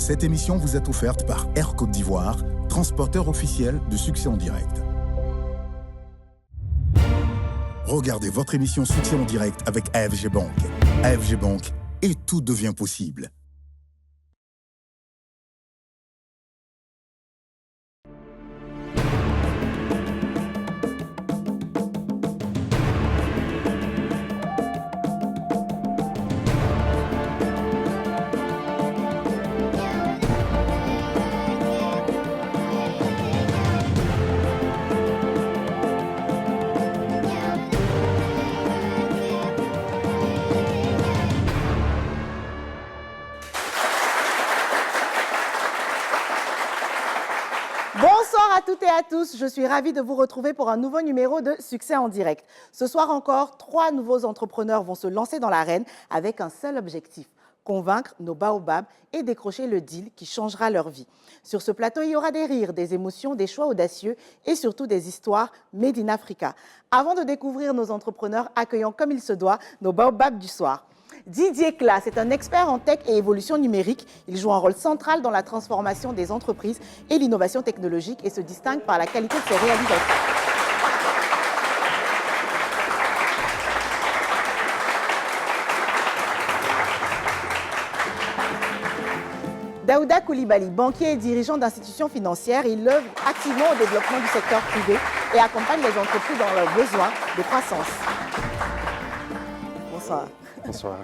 Cette émission vous est offerte par Air Côte d'Ivoire, transporteur officiel de Succès en direct. Regardez votre émission Succès en direct avec AFG Bank. AFG Bank, et tout devient possible. Bonsoir à toutes et à tous, je suis ravie de vous retrouver pour un nouveau numéro de Succès en direct. Ce soir encore, 3 nouveaux entrepreneurs vont se lancer dans l'arène avec un seul objectif, convaincre nos baobabs et décrocher le deal qui changera leur vie. Sur ce plateau, il y aura des rires, des émotions, des choix audacieux et surtout des histoires made in Africa. Avant de découvrir nos entrepreneurs, accueillons comme il se doit nos baobabs du soir. Didier Claes est un expert en tech et évolution numérique. Il joue un rôle central dans la transformation des entreprises et l'innovation technologique et se distingue par la qualité de ses réalisations. Daouda Koulibaly, banquier et dirigeant d'institutions financières, il œuvre activement au développement du secteur privé et accompagne les entreprises dans leurs besoins de croissance. Bonsoir. Bonsoir.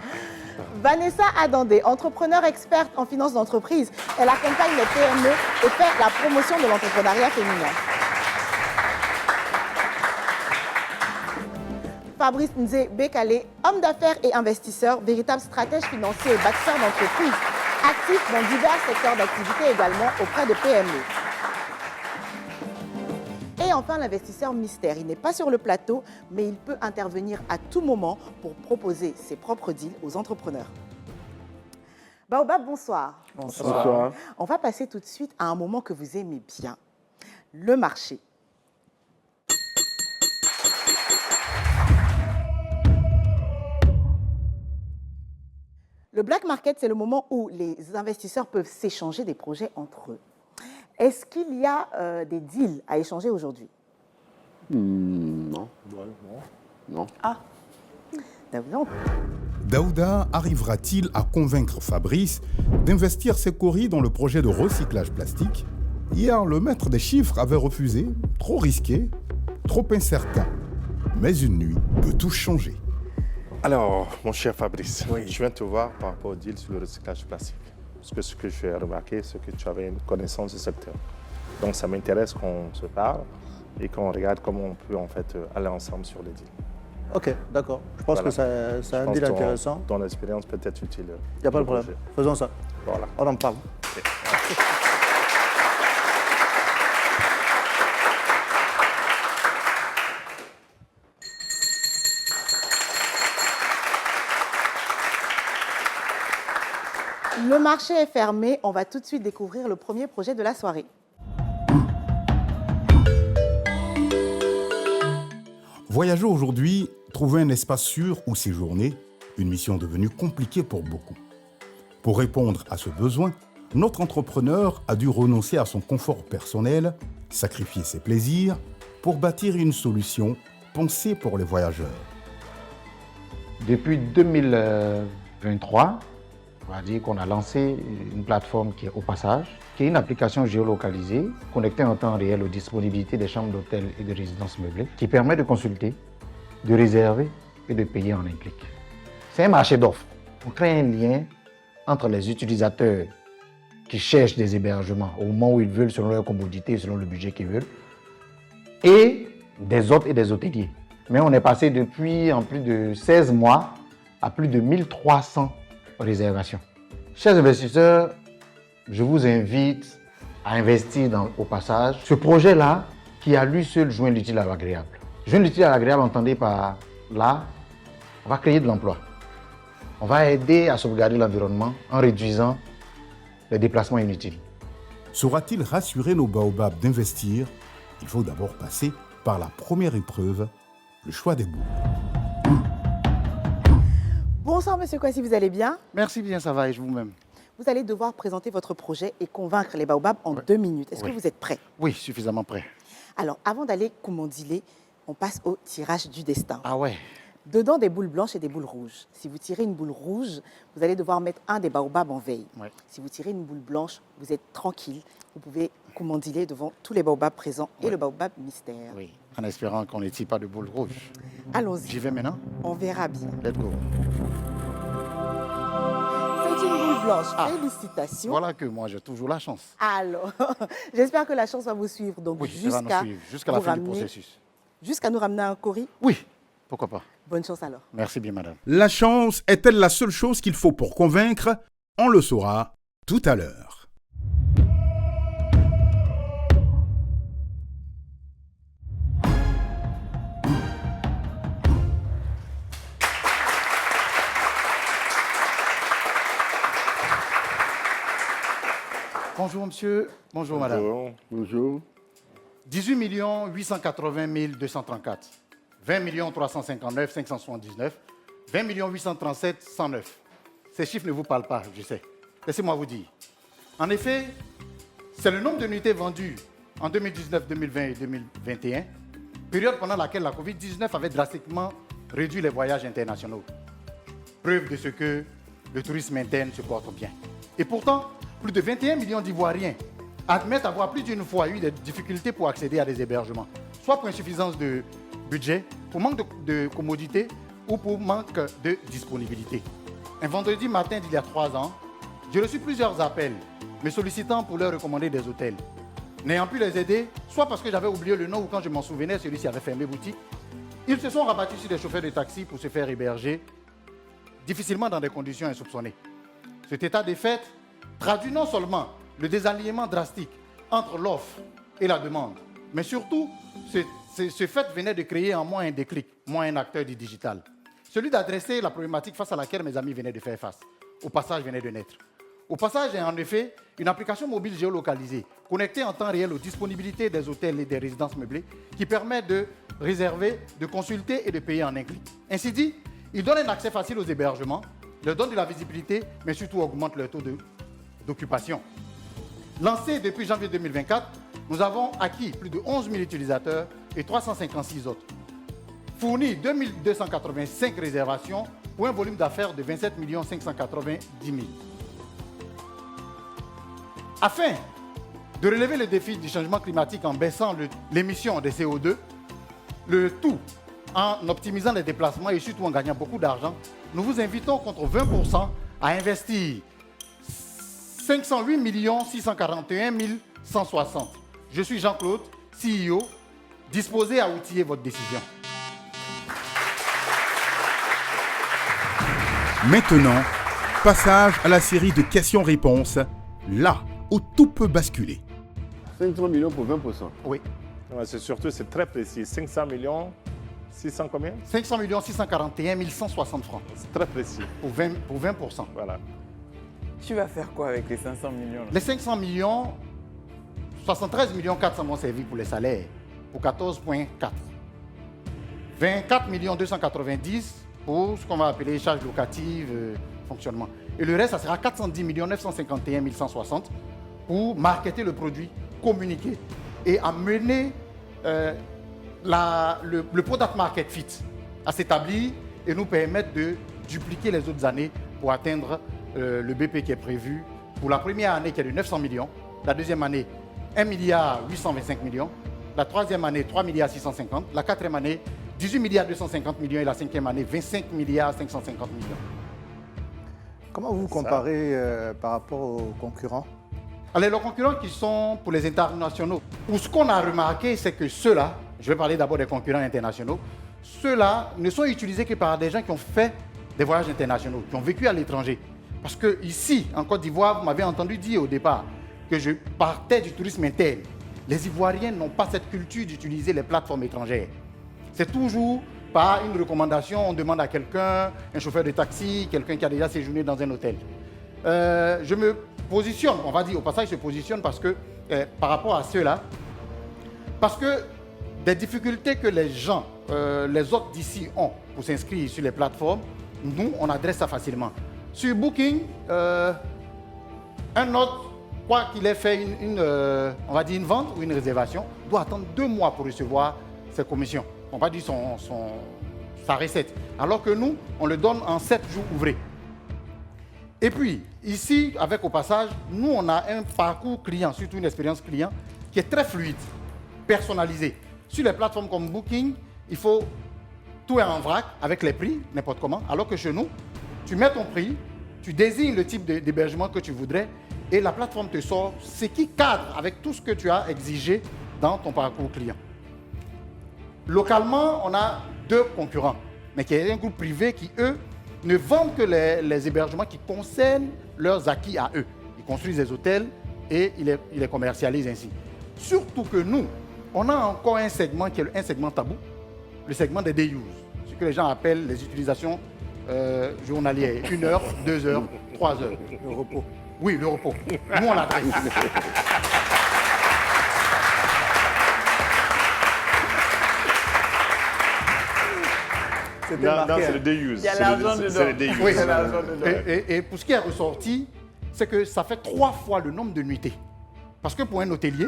Vanessa Adandé, entrepreneur experte en finance d'entreprise, elle accompagne les PME et fait la promotion de l'entrepreneuriat féminin. Fabrice Nzé Bekale, homme d'affaires et investisseur, véritable stratège financier et bâtisseur d'entreprise, actif dans divers secteurs d'activité également auprès de PME. Et enfin, l'investisseur mystère. Il n'est pas sur le plateau, mais il peut intervenir à tout moment pour proposer ses propres deals aux entrepreneurs. Baobab, bonsoir. Bonsoir. On va passer tout de suite à un moment que vous aimez bien, le marché. Le black market, c'est le moment où les investisseurs peuvent s'échanger des projets entre eux. Est-ce qu'il y a des deals à échanger aujourd'hui? Non. Non. Ah, non. Daouda arrivera-t-il à convaincre Fabrice d'investir ses coris dans le projet de recyclage plastique? Hier, le maître des chiffres avait refusé, trop risqué, trop incertain. Mais une nuit peut tout changer. Alors, mon cher Fabrice, je viens te voir par rapport au deal sur le recyclage plastique. Parce que ce que j'ai remarqué, c'est que tu avais une connaissance du secteur. Donc, ça m'intéresse qu'on se parle et qu'on regarde comment on peut en fait aller ensemble sur les deals. Ok, d'accord. Je pense que c'est un deal intéressant. Ton expérience peut être utile. Il n'y a pas de problème. Faisons ça. Voilà. On en parle. Okay. Le marché est fermé, on va tout de suite découvrir le premier projet de la soirée. Voyager aujourd'hui, trouver un espace sûr où séjourner, une mission devenue compliquée pour beaucoup. Pour répondre à ce besoin, notre entrepreneur a dû renoncer à son confort personnel, sacrifier ses plaisirs pour bâtir une solution pensée pour les voyageurs. Depuis 2023, on va dire qu'on a lancé une plateforme qui est Au Passage, qui est une application géolocalisée connectée en temps réel aux disponibilités des chambres d'hôtel et de résidences meublées, qui permet de consulter, de réserver et de payer en un clic. C'est un marché d'offres. On crée un lien entre les utilisateurs qui cherchent des hébergements au moment où ils veulent, selon leur commodité et selon le budget qu'ils veulent, et des hôtes et des hôteliers. Mais on est passé depuis en plus de 16 mois à plus de 1300 réservations. Chers investisseurs, je vous invite à investir Au Passage. Ce projet-là, qui a lui seul joint l'utile à l'agréable. Joindre l'utile à l'agréable, entendez par là, on va créer de l'emploi. On va aider à sauvegarder l'environnement en réduisant les déplacements inutiles. Saura-t-il rassurer nos baobabs d'investir? Il faut d'abord passer par la première épreuve, le choix des bouts. Bonsoir Monsieur Kwasi, vous allez bien? Merci bien, ça va, et vous-même? Vous allez devoir présenter votre projet et convaincre les baobabs en 2 minutes. Est-ce que vous êtes prêt? Oui, suffisamment prêt. Alors, avant d'aller coumondiler, on passe au tirage du destin. Ah ouais. Dedans, des boules blanches et des boules rouges. Si vous tirez une boule rouge, vous allez devoir mettre un des baobabs en veille. Ouais. Si vous tirez une boule blanche, vous êtes tranquille. Vous pouvez coumondiler devant tous les baobabs présents et le baobab mystère. Oui, en espérant qu'on ne tire pas de boule rouge. Allons-y. J'y vais maintenant? On verra bien. Let's go. C'est une boule blanche. Félicitations. Voilà que moi, j'ai toujours la chance. Alors, j'espère que la chance va vous suivre. Donc, Oui, ça va nous suivre jusqu'à la fin du processus. Jusqu'à nous ramener un cori. Oui, pourquoi pas. Bonne chance alors. Merci bien, madame. La chance est-elle la seule chose qu'il faut pour convaincre? On le saura tout à l'heure. Bonjour, monsieur. Bonjour, madame. Bonjour. 18 880 234. 20 359 579. 20 837 109. Ces chiffres ne vous parlent pas, je sais. Laissez-moi vous dire. En effet, c'est le nombre d'unités vendues en 2019, 2020 et 2021, période pendant laquelle la Covid-19 avait drastiquement réduit les voyages internationaux. Preuve de ce que le tourisme interne se porte bien. Et pourtant, plus de 21 millions d'Ivoiriens admettent avoir plus d'une fois eu des difficultés pour accéder à des hébergements, soit pour insuffisance de budget, pour manque de commodité ou pour manque de disponibilité. Un vendredi matin d'il y a 3 ans, j'ai reçu plusieurs appels me sollicitant pour leur recommander des hôtels. N'ayant pu les aider, soit parce que j'avais oublié le nom ou quand je m'en souvenais, celui-ci avait fermé boutique, ils se sont rabattus sur des chauffeurs de taxi pour se faire héberger, difficilement dans des conditions insoupçonnées. Cet état de fait traduit non seulement le désalignement drastique entre l'offre et la demande, mais surtout, ce fait venait de créer en moi un déclic, moi un acteur du digital. Celui d'adresser la problématique face à laquelle mes amis venaient de faire face. Au passage venait de naître. Au passage est en effet une application mobile géolocalisée, connectée en temps réel aux disponibilités des hôtels et des résidences meublées, qui permet de réserver, de consulter et de payer en un clic. Ainsi dit, il donne un accès facile aux hébergements, leur donne de la visibilité, mais surtout augmente leur taux d'occupation. Lancé depuis janvier 2024, nous avons acquis plus de 11 000 utilisateurs et 356 autres. Fourni 2285 réservations pour un volume d'affaires de 27 590 000. Afin de relever le défi du changement climatique en baissant l'émission de CO2, le tout en optimisant les déplacements et surtout en gagnant beaucoup d'argent, nous vous invitons contre 20% à investir 508 641 160. Je suis Jean-Claude, CEO, disposé à outiller votre décision. Maintenant, passage à la série de questions-réponses, là où tout peut basculer. 500 millions pour 20%. Oui. Ouais, c'est très précis. 500 millions, 600 combien? 500 641 160 francs. C'est très précis. Pour 20%. Voilà. Tu vas faire quoi avec les 500 millions là? Les 500 millions, 73 400 vont servir pour les salaires, pour 14,4. 24 290 pour ce qu'on va appeler charges locatives, fonctionnement. Et le reste, ça sera 410 951 160 pour marketer le produit, communiquer et amener le product market fit à s'établir et nous permettre de dupliquer les autres années pour atteindre le BP qui est prévu pour la première année qui est de 900 millions, la deuxième année 1 milliard 825 millions, la troisième année 3 milliards 650, la quatrième année 18 milliards 250 millions et la cinquième année 25 milliards 550 millions. Comment vous comparez par rapport aux concurrents? Alors, les concurrents qui sont pour les internationaux, ou ce qu'on a remarqué, c'est que ceux-là, je vais parler d'abord des concurrents internationaux, ceux-là ne sont utilisés que par des gens qui ont fait des voyages internationaux, qui ont vécu à l'étranger. Parce que ici, en Côte d'Ivoire, vous m'avez entendu dire au départ que je partais du tourisme interne. Les Ivoiriens n'ont pas cette culture d'utiliser les plateformes étrangères. C'est toujours par une recommandation, on demande à quelqu'un, un chauffeur de taxi, quelqu'un qui a déjà séjourné dans un hôtel. Je me positionne, on va dire au passage, je se positionne parce que, par rapport à ceux-là, parce que des difficultés que les gens, les autres d'ici ont pour s'inscrire sur les plateformes, nous, on adresse ça facilement. Sur Booking, Un autre, quoi qu'il ait fait on va dire une vente ou une réservation, doit attendre 2 mois pour recevoir ses commissions. On va dire sa recette. Alors que nous, on le donne en 7 jours ouvrés. Et puis, ici, avec Au Passage, nous, on a un parcours client, surtout une expérience client, qui est très fluide, personnalisé. Sur les plateformes comme Booking, il faut tout est en vrac, avec les prix, n'importe comment. Alors que chez nous, tu mets ton prix, tu désignes le type d'hébergement que tu voudrais, et la plateforme te sort ce qui cadre avec tout ce que tu as exigé dans ton parcours client. Localement, on a 2 concurrents, mais qui est un groupe privé qui, eux, ne vendent que les hébergements qui concernent leurs acquis à eux. Ils construisent des hôtels et ils les commercialisent ainsi. Surtout que nous, on a encore un segment qui est un segment tabou, le segment des day use, ce que les gens appellent les utilisations journalières, 1 heure, 2 heures, 3 heures. Le repos. Oui, le repos. Nous, on l'adresse. Non, c'est le day use. Il y a l'argent dedans. C'est le day use. Oui, Il y a l'argent dedans. et pour ce qui est ressorti, c'est que ça fait 3 fois le nombre de nuitées. Parce que pour un hôtelier,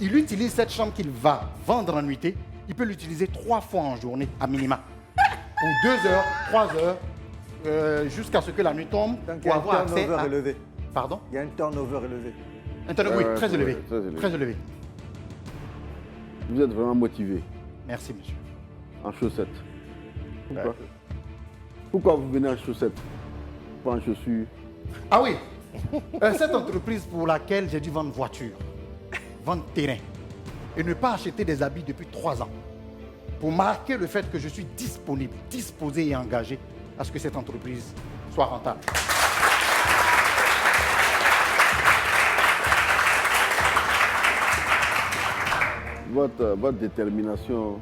il utilise cette chambre qu'il va vendre en nuitée, il peut l'utiliser 3 fois en journée, à minima. Pour 2 heures, 3 heures, jusqu'à ce que la nuit tombe, Donc il y pour a avoir un accès turnover à... élevé. Pardon? Il y a un turnover élevé. Oui, Ouais, très c'est élevé. vrai, très élevé. Très élevé. Vous êtes vraiment motivé Merci, monsieur. en chaussettes. Pourquoi Ouais. Pourquoi vous venez en chaussettes, pas en chaussures? Ah oui, cette entreprise pour laquelle j'ai dû vendre voiture, vendre terrain et ne pas acheter des habits depuis 3 ans, pour marquer le fait que je suis disponible, disposé et engagé à ce que cette entreprise soit rentable. Votre détermination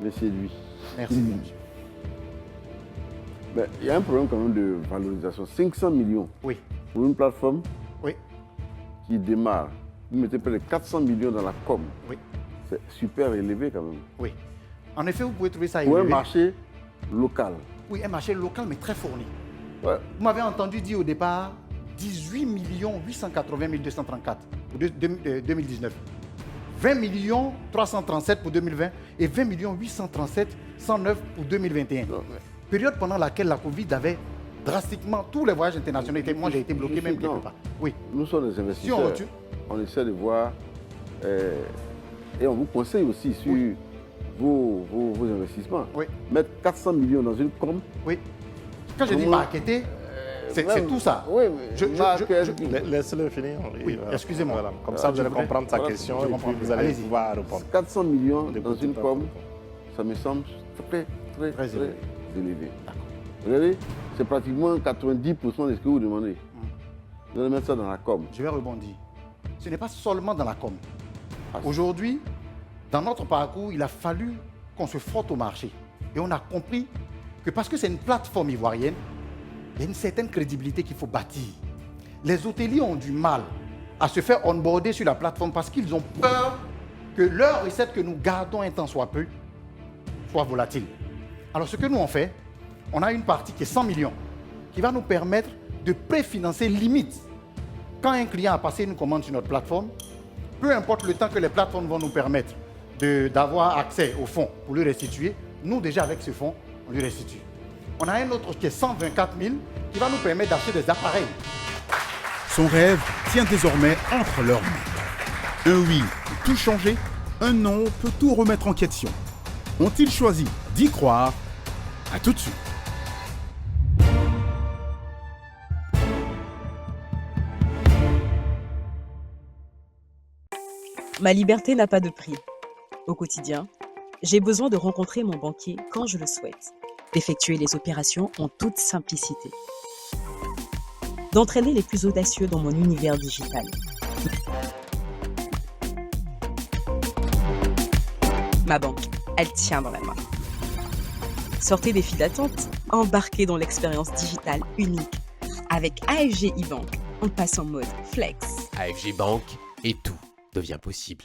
me séduit. Merci, monsieur. Mais il y a un problème quand même de valorisation. 500 millions Oui, pour une plateforme oui, qui démarre. Vous mettez près de 400 millions dans la com. oui, C'est super élevé quand même. oui. En effet, vous pouvez trouver ça Pour un élevé. marché local. Oui, un marché local, mais très fourni. Ouais. Vous m'avez entendu dire au départ 18 880 234 pour 2019. 20 337 pour 2020 et 20 837 109 pour 2021. Non, mais Période pendant laquelle la Covid avait drastiquement, tous les voyages internationaux étaient, moi j'ai été bloqué même quelque Non. part. Oui, nous sommes des si investisseurs. On essaie de voir et on vous conseille aussi sur vos investissements. Oui. Mettre 400 millions dans une com. oui. Quand je dis Comment- marketer, c'est même- tout ça. Oui, mais Laissez-le finir. Oui, excusez-moi. Voilà. Comme ça, vous allez voudrais- comprendre sa Voilà, question je et comprends. puis vous allez Allez-y. pouvoir répondre. 400 millions On dans écoute une pas. com, ça me semble très Très élevé. élevé. Regardez, c'est pratiquement 90% de ce que vous demandez. Vous allez mettre ça dans la com. Je vais rebondir. Ce n'est pas seulement dans la com. Ah, Aujourd'hui, dans notre parcours, il a fallu qu'on se frotte au marché. Et on a compris que parce que c'est une plateforme ivoirienne, il y a une certaine crédibilité qu'il faut bâtir. Les hôteliers ont du mal à se faire onboarder sur la plateforme parce qu'ils ont peur que leur recette que nous gardons un temps soit peu soit volatile. Alors ce que nous on fait, on a une partie qui est 100 millions qui va nous permettre de préfinancer limite. Quand un client a passé une commande sur notre plateforme, peu importe le temps que les plateformes vont nous permettre d'avoir accès au fonds pour lui restituer, nous déjà avec ce fonds, on lui restitue. On a un autre qui est 124 000 qui va nous permettre d'acheter des appareils. Son rêve tient désormais entre leurs mains. Un oui peut tout changer, un non peut tout remettre en question. Ont-ils choisi d'y croire? À tout de suite. Ma liberté n'a pas de prix. Au quotidien, j'ai besoin de rencontrer mon banquier quand je le souhaite, d'effectuer les opérations en toute simplicité, d'entraîner les plus audacieux dans mon univers digital. Ma banque, elle tient dans la main. Sortez des files d'attente, embarquez dans l'expérience digitale unique. Avec AFG e-Bank, on passe en mode flex. AFG Bank et tout devient possible.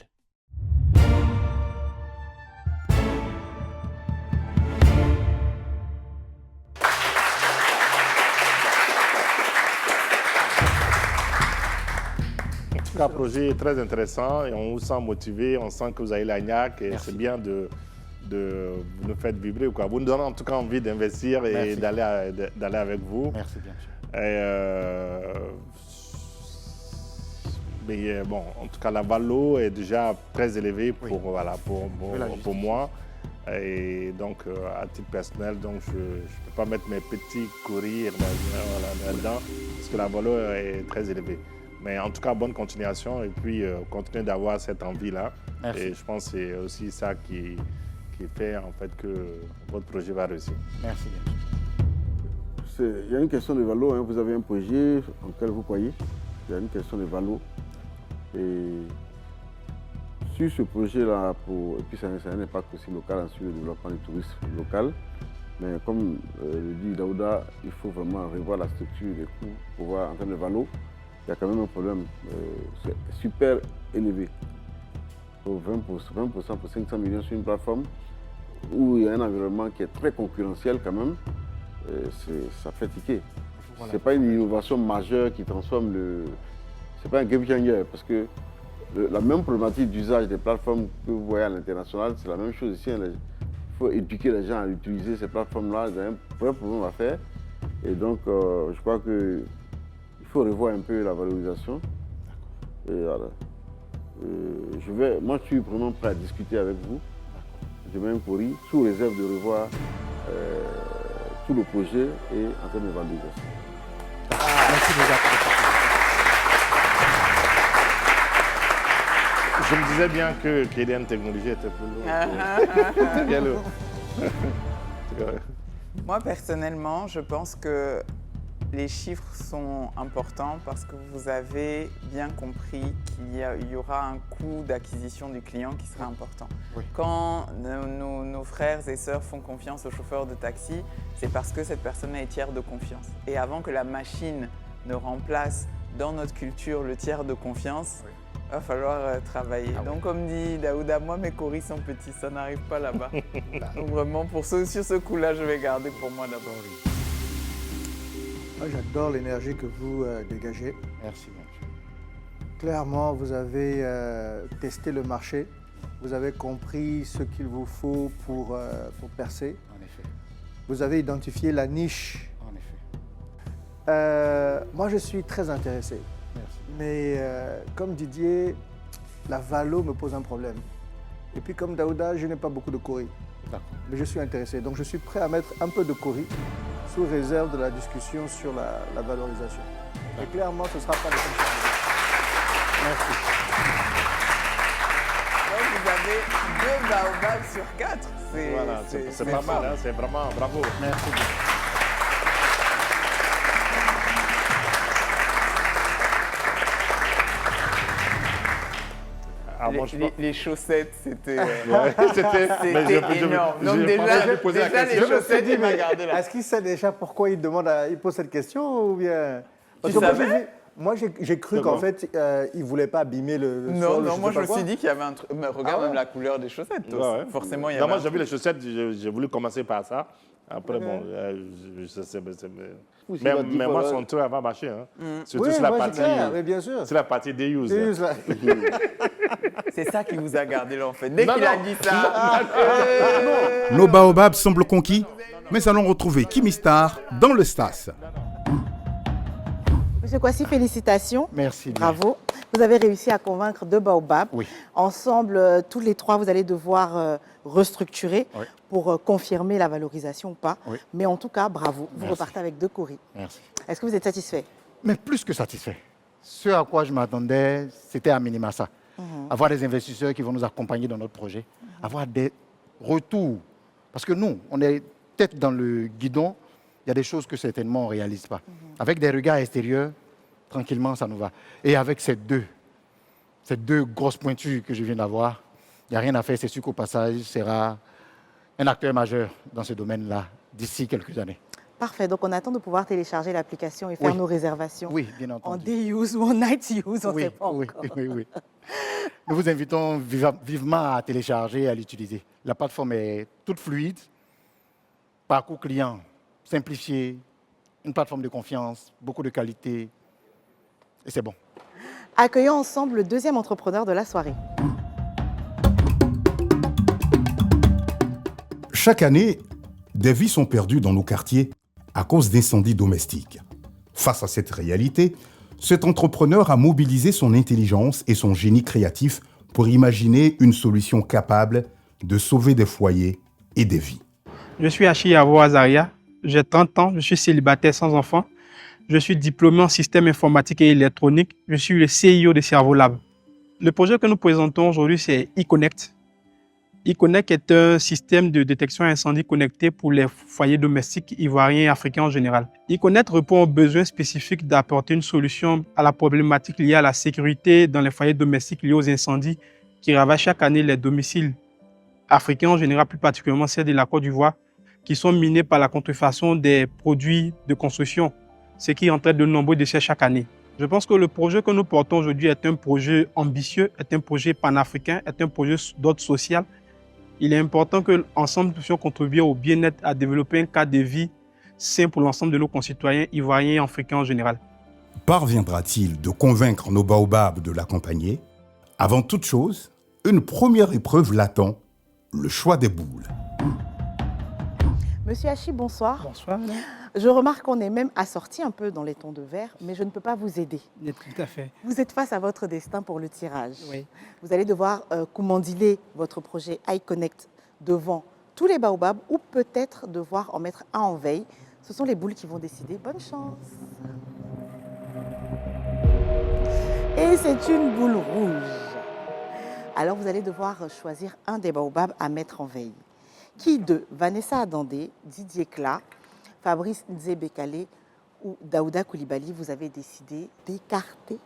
cas, projet très intéressant et on vous sent motivé, on sent que vous avez la niaque et c'est bien de vous nous faites vibrer. Quoi. Vous nous donnez en tout cas envie d'investir et d'aller avec vous. Merci bien sûr. Mais bon, en tout cas, la valo est déjà très élevée pour, pour moi. Et donc, à titre personnel, donc, je ne peux pas mettre mes petits courir là-dedans parce que la valo est très élevée. Mais en tout cas, bonne continuation et puis continuez d'avoir cette envie-là. Et je pense que c'est aussi ça qui fait en fait que votre projet va réussir. Merci bien. Il y a une question de valo, hein. Vous avez un projet auquel vous croyez. Il y a une question de valo. Et sur ce projet-là, et puis c'est un impact aussi local sur le développement du tourisme local. Mais comme le dit Daouda, il faut vraiment revoir la structure des coûts pour voir en termes de valo. Il y a quand même un problème super élevé. Pour 20% pour 500 millions sur une plateforme où il y a un environnement qui est très concurrentiel quand même, ça fait tiquer. Voilà. Ce n'est pas une innovation majeure qui transforme c'est pas un game changer parce que la même problématique d'usage des plateformes que vous voyez à l'international, c'est la même chose ici. Il faut éduquer les gens à utiliser ces plateformes-là. Il y a un vrai problème à faire. Et donc, je crois qu'il faut revoir un peu la valorisation. Et voilà. Moi, je suis vraiment prêt à discuter avec vous. Je mets un courrier sous réserve de revoir tout le projet et en termes de valorisation. Merci déjà. Je me disais bien que KDN Technologies était plus lourd. Moi, personnellement, je pense que les chiffres sont importants parce que vous avez bien compris qu'il y aura un coût d'acquisition du client qui sera important. Oui. Quand nos frères et sœurs font confiance au chauffeur de taxi, c'est parce que cette personne est tiers de confiance. Et avant que la machine ne remplace dans notre culture le tiers de confiance, il va falloir travailler. Donc, comme dit Daouda, moi, mes coris sont petits, ça n'arrive pas là-bas. Donc, vraiment, sur ce coup-là, je vais garder pour moi d'abord. Moi, j'adore l'énergie que vous dégagez. Merci, monsieur. Clairement, vous avez testé le marché. Vous avez compris ce qu'il vous faut pour percer. En effet. Vous avez identifié la niche. En effet. Moi, je suis très intéressé. Merci. Mais comme Didier, la valo me pose un problème. Et puis comme Daouda, je n'ai pas beaucoup de cori. Mais je suis intéressé. Donc je suis prêt à mettre un peu de cori sous réserve de la discussion sur la valorisation. Et clairement, ce ne sera pas le comme ça. Merci. Donc vous avez 2 baobabs sur 4. Voilà, c'est pas mal, hein, c'est vraiment bravo. Merci beaucoup. Les chaussettes, c'était énorme. Donc déjà les chaussettes, il m'a gardé là. Est-ce qu'il sait déjà pourquoi il pose cette question ou bien... Tu savais? Moi, j'ai cru qu'en fait, il ne voulait pas abîmer le sol. Non, moi je me suis dit qu'il y avait un truc. Mais regarde même la couleur des chaussettes. Ouais. Forcément, il y avait. Moi, j'ai vu les chaussettes, j'ai voulu commencer par ça. Après, bon, mais moi, son truc va marcher. Hein. Surtout sur la partie. Mais bien sûr. C'est la partie des use. C'est ça qui vous a gardé là, en fait. Dès qu'il a dit ça. Nos baobabs semblent conquis, mais allons retrouver Kimi Star dans le Stas. Monsieur Kwasi, félicitations. Merci. Bravo. Vous avez réussi à convaincre 2 baobabs. Oui. Ensemble, tous les 3, vous allez devoir restructurer pour confirmer la valorisation ou pas. Oui. Mais en tout cas, bravo. Vous repartez avec 2 coris. Merci. Est-ce que vous êtes satisfait? Mais plus que satisfait. Ce à quoi je m'attendais, c'était à minima ça. Avoir des investisseurs qui vont nous accompagner dans notre projet. Avoir des retours. Parce que nous, on est tête dans le guidon. Il y a des choses que certainement on ne réalise pas. Avec des regards extérieurs, tranquillement, ça nous va. Et avec ces deux grosses pointures que je viens d'avoir, il n'y a rien à faire. C'est sûr qu'au passage, il sera un acteur majeur dans ce domaine-là d'ici quelques années. Parfait. Donc, on attend de pouvoir télécharger l'application et faire nos réservations. Oui, bien entendu. En day use ou en night use, on ne sait pas encore. Oui. Nous vous invitons vivement à télécharger et à l'utiliser. La plateforme est toute fluide, parcours client simplifié, une plateforme de confiance, beaucoup de qualité, et c'est bon. Accueillons ensemble le deuxième entrepreneur de la soirée. Chaque année, des vies sont perdues dans nos quartiers à cause d'incendies domestiques. Face à cette réalité, cet entrepreneur a mobilisé son intelligence et son génie créatif pour imaginer une solution capable de sauver des foyers et des vies. Je suis Achiyavo Azaria, j'ai 30 ans, je suis célibataire sans enfant. Je suis diplômé en système informatique et électronique. Je suis le CEO de Cerveau-Lab. Le projet que nous présentons aujourd'hui, c'est eConnect. eConnect est un système de détection incendie connecté pour les foyers domestiques ivoiriens et africains en général. eConnect répond aux besoins spécifiques d'apporter une solution à la problématique liée à la sécurité dans les foyers domestiques liés aux incendies qui ravagent chaque année les domiciles africains en général, plus particulièrement ceux de la Côte d'Ivoire, qui sont minés par la contrefaçon des produits de construction, ce qui entraîne de nombreux décès chaque année. Je pense que le projet que nous portons aujourd'hui est un projet ambitieux, est un projet panafricain, est un projet d'ordre social. Il est important qu'ensemble nous puissions contribuer au bien-être, à développer un cadre de vie sain pour l'ensemble de nos concitoyens ivoiriens et africains en général. Parviendra-t-il de convaincre nos baobabs de l'accompagner? Avant toute chose, une première épreuve l'attend, le choix des boules. Monsieur Hachi, bonsoir. Bonsoir, madame. Je remarque qu'on est même assorti un peu dans les tons de vert, mais je ne peux pas vous aider. Tout à fait. Vous êtes face à votre destin pour le tirage. Oui. Vous allez devoir commandiler votre projet iConnect devant tous les baobabs ou peut-être devoir en mettre un en veille. Ce sont les boules qui vont décider. Bonne chance. Et c'est une boule rouge. Alors vous allez devoir choisir un des baobabs à mettre en veille. Qui de Vanessa Adandé, Didier Cla, Fabrice Nzebekale ou Daouda Koulibaly vous avez décidé d'écarter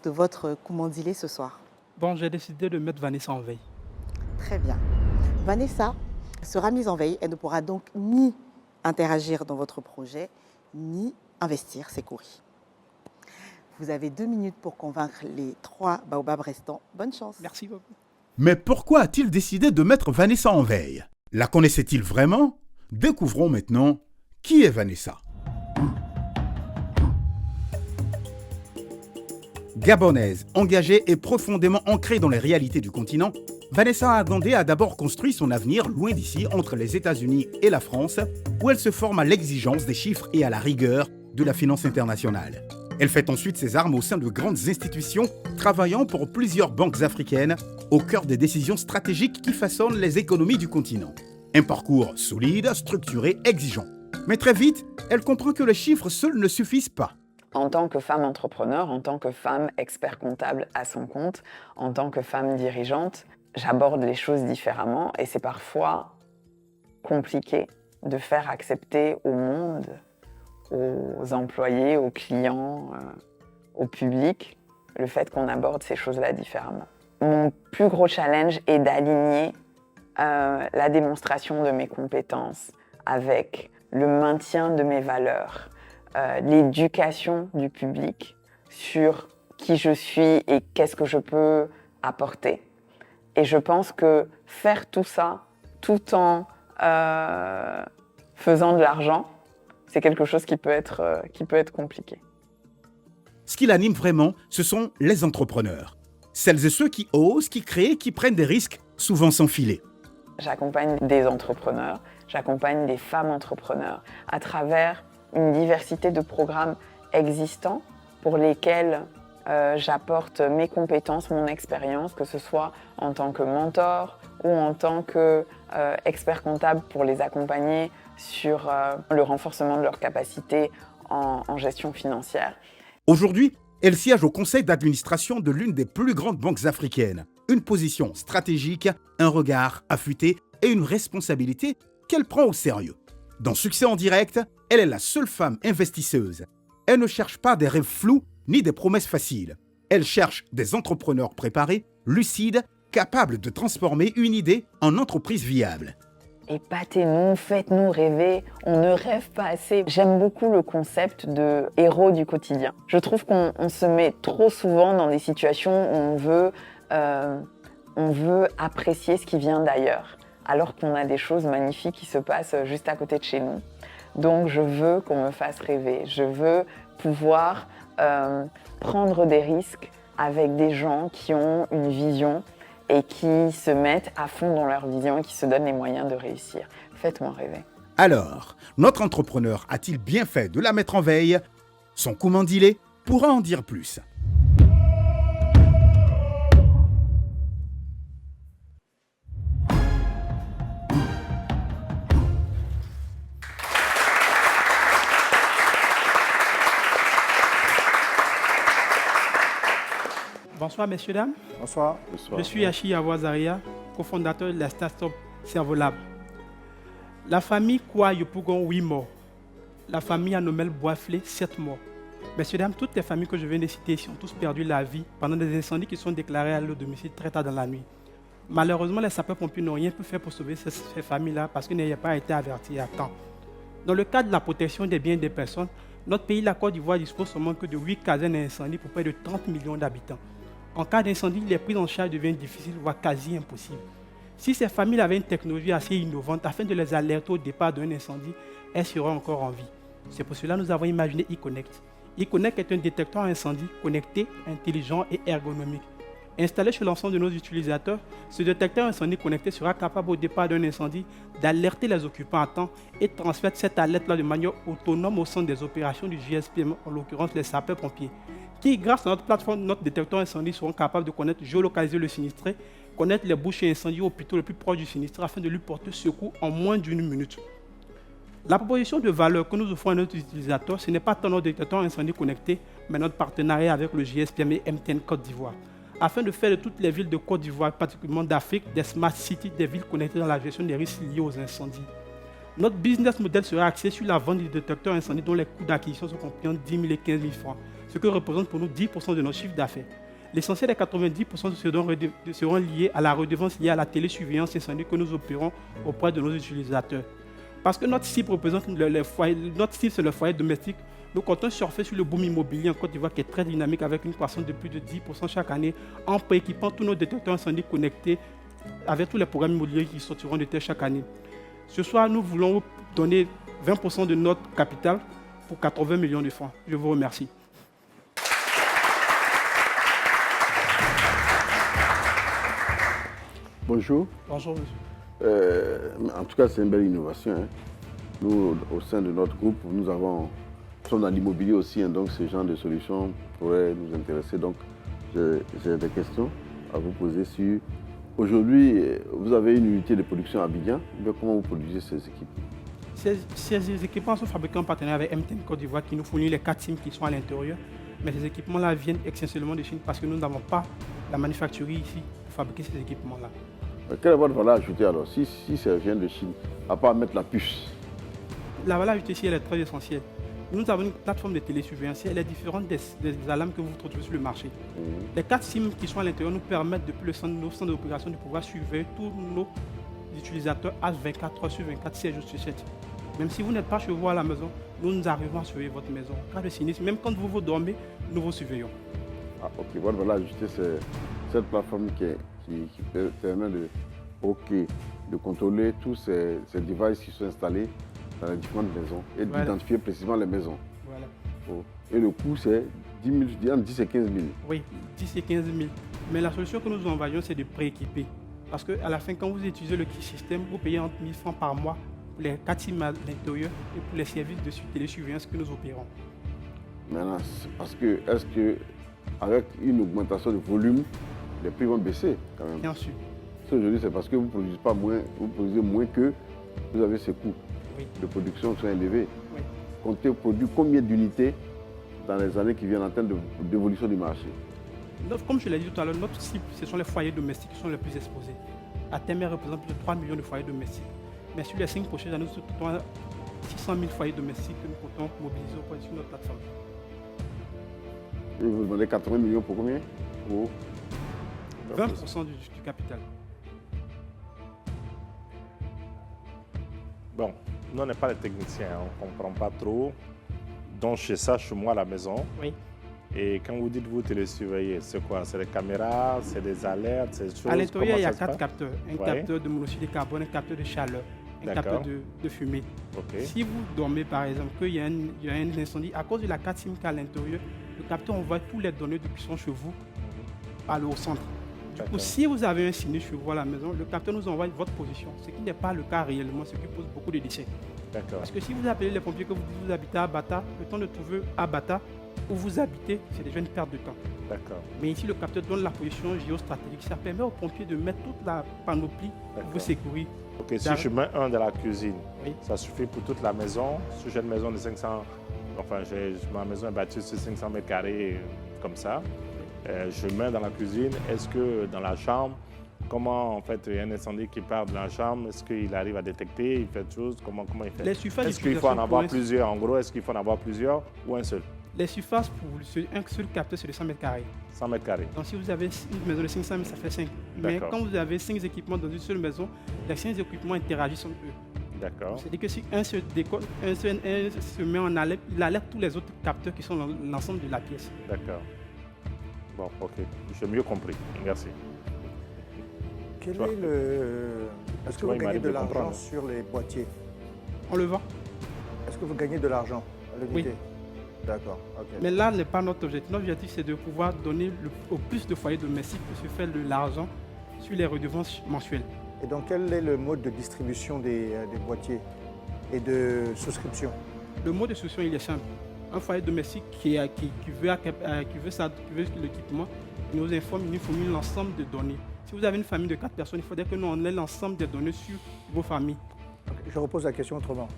de votre commandilé ce soir? Bon, j'ai décidé de mettre Vanessa en veille. Très bien. Vanessa sera mise en veille. Elle ne pourra donc ni interagir dans votre projet, ni investir ses courriers. Vous avez 2 minutes pour convaincre les 3 baobabs restants. Bonne chance. Merci beaucoup. Mais pourquoi a-t-il décidé de mettre Vanessa en veille? La connaissait-il vraiment? Découvrons maintenant qui est Vanessa. Gabonaise, engagée et profondément ancrée dans les réalités du continent, Vanessa Adandé a d'abord construit son avenir loin d'ici, entre les États-Unis et la France, où elle se forme à l'exigence des chiffres et à la rigueur de la finance internationale. Elle fait ensuite ses armes au sein de grandes institutions, travaillant pour plusieurs banques africaines, au cœur des décisions stratégiques qui façonnent les économies du continent. Un parcours solide, structuré, exigeant. Mais très vite, elle comprend que les chiffres seuls ne suffisent pas. En tant que femme entrepreneur, en tant que femme expert comptable à son compte, en tant que femme dirigeante, j'aborde les choses différemment et c'est parfois compliqué de faire accepter au monde, aux employés, aux clients, au public, le fait qu'on aborde ces choses-là différemment. Mon plus gros challenge est d'aligner la démonstration de mes compétences avec le maintien de mes valeurs, l'éducation du public sur qui je suis et qu'est-ce que je peux apporter. Et je pense que faire tout ça tout en faisant de l'argent, c'est quelque chose qui peut être compliqué. Ce qui l'anime vraiment, ce sont les entrepreneurs. Celles et ceux qui osent, qui créent, qui prennent des risques, souvent sans filet. J'accompagne des entrepreneurs, j'accompagne des femmes entrepreneurs à travers une diversité de programmes existants pour lesquels j'apporte mes compétences, mon expérience, que ce soit en tant que mentor ou en tant qu'expert comptable pour les accompagner sur le renforcement de leurs capacités en gestion financière. Aujourd'hui, elle siège au conseil d'administration de l'une des plus grandes banques africaines. Une position stratégique, un regard affûté et une responsabilité qu'elle prend au sérieux. Dans Succès en direct, elle est la seule femme investisseuse. Elle ne cherche pas des rêves flous ni des promesses faciles. Elle cherche des entrepreneurs préparés, lucides, capables de transformer une idée en entreprise viable. Épatez-nous, faites-nous rêver, on ne rêve pas assez. J'aime beaucoup le concept de héros du quotidien. Je trouve qu'on se met trop souvent dans des situations où on veut apprécier ce qui vient d'ailleurs, alors qu'on a des choses magnifiques qui se passent juste à côté de chez nous. Donc je veux qu'on me fasse rêver, je veux pouvoir prendre des risques avec des gens qui ont une vision et qui se mettent à fond dans leur vision et qui se donnent les moyens de réussir. Faites-moi rêver. Alors, notre entrepreneur a-t-il bien fait de la mettre en veille? Son commandilé pourra en dire plus. Bonsoir, messieurs, dames. Bonsoir. Je suis Hachi Awazaria, cofondateur de la start-up Cerveau-Lab. La famille Kwa Yopougon, 8 morts. La famille Anomel Boisflé, 7 morts. Messieurs, dames, toutes les familles que je viens de citer ici ont tous perdu la vie pendant des incendies qui sont déclarés à leur domicile très tard dans la nuit. Malheureusement, les sapeurs-pompiers n'ont rien pu faire pour sauver ces familles-là parce qu'ils n'avaient pas été avertis à temps. Dans le cadre de la protection des biens et des personnes, notre pays, la Côte d'Ivoire, dispose seulement que de 8 casernes à incendie pour près de 30 millions d'habitants. En cas d'incendie, les prises en charge deviennent difficiles, voire quasi impossibles. Si ces familles avaient une technologie assez innovante afin de les alerter au départ d'un incendie, elles seraient encore en vie. C'est pour cela que nous avons imaginé eConnect. eConnect est un détecteur à incendie connecté, intelligent et ergonomique. Installé sur l'ensemble de nos utilisateurs, ce détecteur incendie connecté sera capable au départ d'un incendie d'alerter les occupants à temps et transmettre cette alerte-là de manière autonome au centre des opérations du GSPM, en l'occurrence les sapeurs-pompiers, qui, grâce à notre plateforme, notre détecteur incendie, seront capables de connaître, géolocaliser le sinistré, connaître les bouchées incendies au plutôt le plus proche du sinistré afin de lui porter secours en moins d'1 minute. La proposition de valeur que nous offrons à notre utilisateur, ce n'est pas tant notre détecteur incendie connecté, mais notre partenariat avec le GSPM et MTN Côte d'Ivoire, afin de faire de toutes les villes de Côte d'Ivoire, particulièrement d'Afrique, des smart cities, des villes connectées dans la gestion des risques liés aux incendies. Notre business model sera axé sur la vente du détecteur incendie dont les coûts d'acquisition sont compris entre 10 000 et 15 000 francs, ce qui représente pour nous 10% de notre chiffre d'affaires. L'essentiel des 90% seront liés à la redevance liée à la télésurveillance incendie que nous opérons auprès de nos utilisateurs. Parce que notre cible représente notre cible, c'est le foyer domestique, nous comptons surfer sur le boom immobilier en Côte d'Ivoire qui est très dynamique avec une croissance de plus de 10% chaque année en prééquipant tous nos détecteurs incendies connectés avec tous les programmes immobiliers qui sortiront de terre chaque année. Ce soir, nous voulons vous donner 20% de notre capital pour 80 millions de francs. Je vous remercie. Bonjour. Bonjour, monsieur. En tout cas, c'est une belle innovation. Hein. Nous, au sein de notre groupe, nous sommes dans l'immobilier aussi, hein, donc ce genre de solutions pourrait nous intéresser. Donc, j'ai des questions à vous poser sur... Aujourd'hui, vous avez une unité de production à Abidjan. Comment vous produisez ces équipements? Ces équipements sont fabriqués en partenariat avec MTN Côte d'Ivoire qui nous fournit les 4 teams qui sont à l'intérieur. Mais ces équipements-là viennent essentiellement de Chine parce que nous n'avons pas la manufacturier ici pour fabriquer ces équipements-là. Quelle est votre valeur ajoutée alors, si ça vient de Chine, à part mettre la puce? La valeur ajoutée ici, elle est très essentielle. Nous avons une plateforme de télésurveillance, elle est différente des alarmes que vous trouvez sur le marché. Les 4 SIM qui sont à l'intérieur nous permettent, depuis nos centres d'opération, de pouvoir surveiller tous nos utilisateurs H24, 3 sur 24, 7 jours sur 7. Même si vous n'êtes pas chez vous à la maison, nous arrivons à surveiller votre maison. En cas de sinistre, même quand vous dormez, nous vous surveillons. Ah, ok, votre valeur ajoutée, c'est cette plateforme qui permet de contrôler tous ces devices qui sont installés dans les différentes maisons et d'identifier précisément les maisons. Voilà. Oh. Et le coût, c'est 10 et 15 000. Oui, 10 et 15 000. Mais la solution que nous envoyons, c'est de prééquiper. Parce qu'à la fin, quand vous utilisez le kit système, vous payez entre 1 000 francs par mois pour les 4 SIM à l'intérieur et pour les services de télésurveillance que nous opérons. Maintenant, est-ce que avec une augmentation de volume, les prix vont baisser quand même? Bien sûr. Aujourd'hui, c'est parce que vous produisez moins que vous avez ces coûts de production qui sont élevés. Oui. Comptez produire combien d'unités dans les années qui viennent en termes d'évolution du marché? Comme je l'ai dit tout à l'heure, notre cible, ce sont les foyers domestiques qui sont les plus exposés. À terme, elle représente plus de 3 millions de foyers domestiques. Mais sur les 5 prochaines années, nous comptons 600 000 foyers domestiques que nous comptons mobiliser auprès sur notre plateforme. Et vous demandez 80 millions pour combien? Pour 20% du capital. Bon, nous, on n'est pas les techniciens, on ne comprend pas trop. Donc, chez moi à la maison. Oui. Et quand vous dites vous télésurveillez, c'est quoi? C'est des caméras, c'est des alertes, c'est des choses? À l'intérieur, il y a 4 capteurs. Un capteur de monoxyde de carbone, un capteur de chaleur, un capteur de fumée. Okay. Si vous dormez, par exemple, qu'il y a un incendie, à cause de la 4 SIM qu'il y a à l'intérieur, le capteur envoie tous les données qui sont chez vous par le centre. Du coup, D'accord. si vous avez un sinistre chez vous à la maison, le capteur nous envoie votre position, ce qui n'est pas le cas réellement, ce qui pose beaucoup de décès. D'accord. Parce que si vous appelez les pompiers que vous habitez à Bata, le temps de trouver à Bata où vous habitez, c'est déjà une perte de temps. D'accord. Mais ici, le capteur donne la position géostratégique. Ça permet aux pompiers de mettre toute la panoplie pour vous secourir. Ok, si je mets un dans la cuisine, oui, ça suffit pour toute la maison. Si j'ai une maison de 500, enfin, ma maison est bâtie sur 500 mètres carrés, comme ça. Je mets dans la cuisine. Est-ce que dans la chambre, comment, en fait, il y a un incendie qui part de la chambre, est-ce qu'il arrive à détecter, il fait des choses, comment il fait? Est-ce qu'il faut en avoir plusieurs, en gros, est-ce qu'il faut en avoir plusieurs ou un seul? Les surfaces pour un seul capteur, c'est de 100 mètres carrés. 100 mètres carrés. Donc si vous avez une maison de 500 mètres, ça fait 5. Mais quand vous avez 5 équipements dans une seule maison, les 5 équipements interagissent entre eux. D'accord. C'est-à-dire que si un se décolle, un se met en alerte, il alerte tous les autres capteurs qui sont dans l'ensemble de la pièce. D'accord. Bon, ok. J'ai mieux compris. Merci. Quel est le... Est-ce que vous gagnez de l'argent sur les boîtiers? On le vend. Est-ce que vous gagnez de l'argent à l'unité? Oui. D'accord, ok. Mais là n'est pas notre objectif. Notre objectif, c'est de pouvoir donner au plus de foyers domestiques pour se faire de l'argent sur les redevances mensuelles. Et donc, quel est le mode de distribution des boîtiers et de souscription? Le mode de souscription, il est simple. Un foyer domestique qui veut l'équipement, il nous informe, il nous fournit l'ensemble des données. Si vous avez une famille de 4 personnes, il faudrait que nous on ait l'ensemble des données sur vos familles. Okay, je repose la question autrement.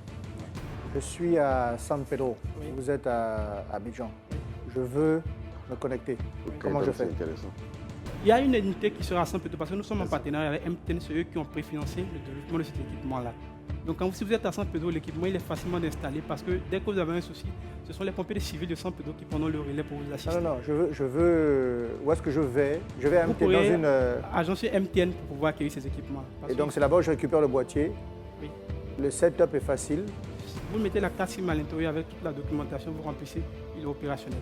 Je suis à San Pedro, oui. Vous êtes à Abidjan. Je veux me connecter. Okay, comment je fais? Il y a une unité qui sera à San Pedro parce que nous sommes en partenariat avec MTN, c'est eux qui ont préfinancé le développement de cet équipement-là. Donc si vous êtes à San Pedro, l'équipement il est facilement installé parce que dès que vous avez un souci, ce sont les pompiers civils de San Pedro qui prendront le relais pour vous assister. Non, je veux où est-ce que je vais? Je vais à MTN dans une... agence MTN pour pouvoir acquérir ces équipements. Et donc c'est là-bas où je récupère le boîtier. Oui. Le setup est facile. Vous mettez la carte SIM à l'intérieur avec toute la documentation, vous remplissez, il est opérationnel.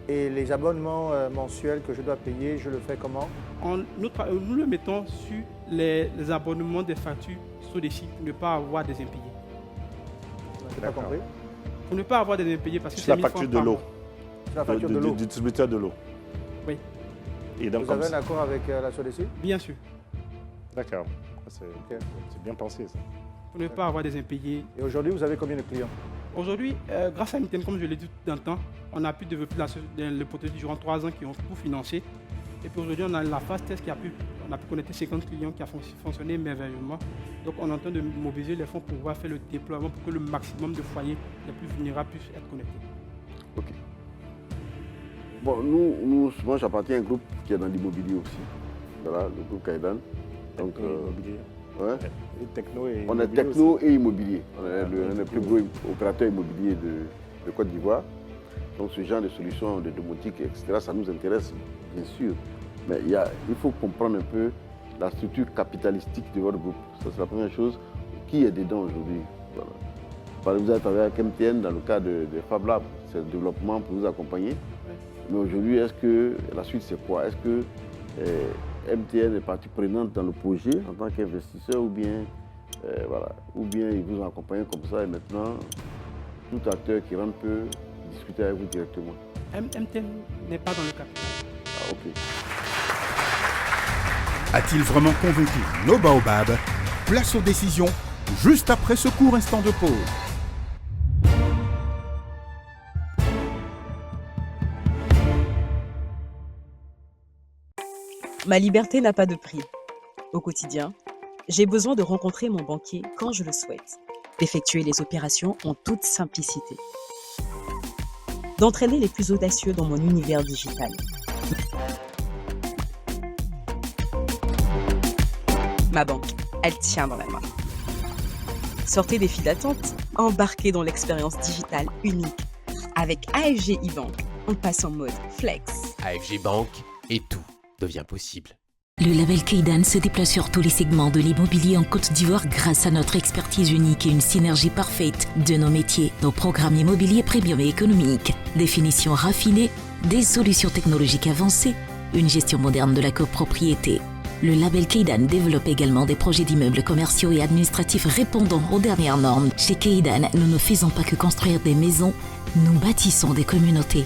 Et les abonnements mensuels que je dois payer, je le fais comment? Nous le mettons sur les abonnements des factures sur des sites pour ne pas avoir des impayés. Tu n'as pas compris? Pour ne pas avoir des impayés parce que c'est la facture de l'eau. C'est la facture de l'eau. Du distributeur de l'eau. Oui. Et donc, vous avez un accord avec la SODECI? Bien sûr. D'accord. C'est bien pensé ça. Pour ne pas avoir des impayés. Et aujourd'hui, vous avez combien de clients? Aujourd'hui, grâce à MTN, comme je l'ai dit tout le temps, on a pu développer le prototype durant 3 ans qui ont tout financé. Et puis aujourd'hui, on a la phase test on a pu connecter 50 clients qui a fonctionné merveilleusement. Donc on est en train de mobiliser les fonds pour pouvoir faire le déploiement pour que le maximum de foyers les plus vulnérables puissent être connectés. Ok. Bon, moi j'appartiens à un groupe qui est dans l'immobilier aussi. Voilà, le groupe Kaidan. Donc, immobilier. Ouais. On est techno et immobilier. On est l'un des plus gros opérateurs immobiliers de Côte d'Ivoire. Donc ce genre de solutions de domotique, etc., ça nous intéresse, bien sûr. Mais il faut comprendre un peu la structure capitalistique de votre groupe. Ça, c'est la première chose. Qui est dedans aujourd'hui? Voilà. Vous avez travaillé avec MTN dans le cadre de Fab Lab. C'est le développement pour vous accompagner. Mais aujourd'hui, est-ce que la suite, c'est quoi? Est-ce que MTN est partie prenante dans le projet en tant qu'investisseur ou bien ils vous ont accompagné comme ça et maintenant, tout acteur qui rentre peut discuter avec vous directement? MTN n'est pas dans le capital. Ah, ok. A-t-il vraiment convaincu nos baobabs? Place aux décisions, juste après ce court instant de pause. Ma liberté n'a pas de prix. Au quotidien, j'ai besoin de rencontrer mon banquier quand je le souhaite, d'effectuer les opérations en toute simplicité, d'entraîner les plus audacieux dans mon univers digital. Ma banque, elle tient dans la main. Sortez des files d'attente, embarquez dans l'expérience digitale unique. Avec AFG e-Bank, on passe en mode flex. AFG Bank et tout devient possible. Le label Kaidan se déploie sur tous les segments de l'immobilier en Côte d'Ivoire grâce à notre expertise unique et une synergie parfaite de nos métiers, nos programmes immobiliers premium et économiques, définition raffinée, des solutions technologiques avancées, une gestion moderne de la copropriété. Le label Kaidan développe également des projets d'immeubles commerciaux et administratifs répondant aux dernières normes. Chez Kaidan, nous ne faisons pas que construire des maisons, nous bâtissons des communautés.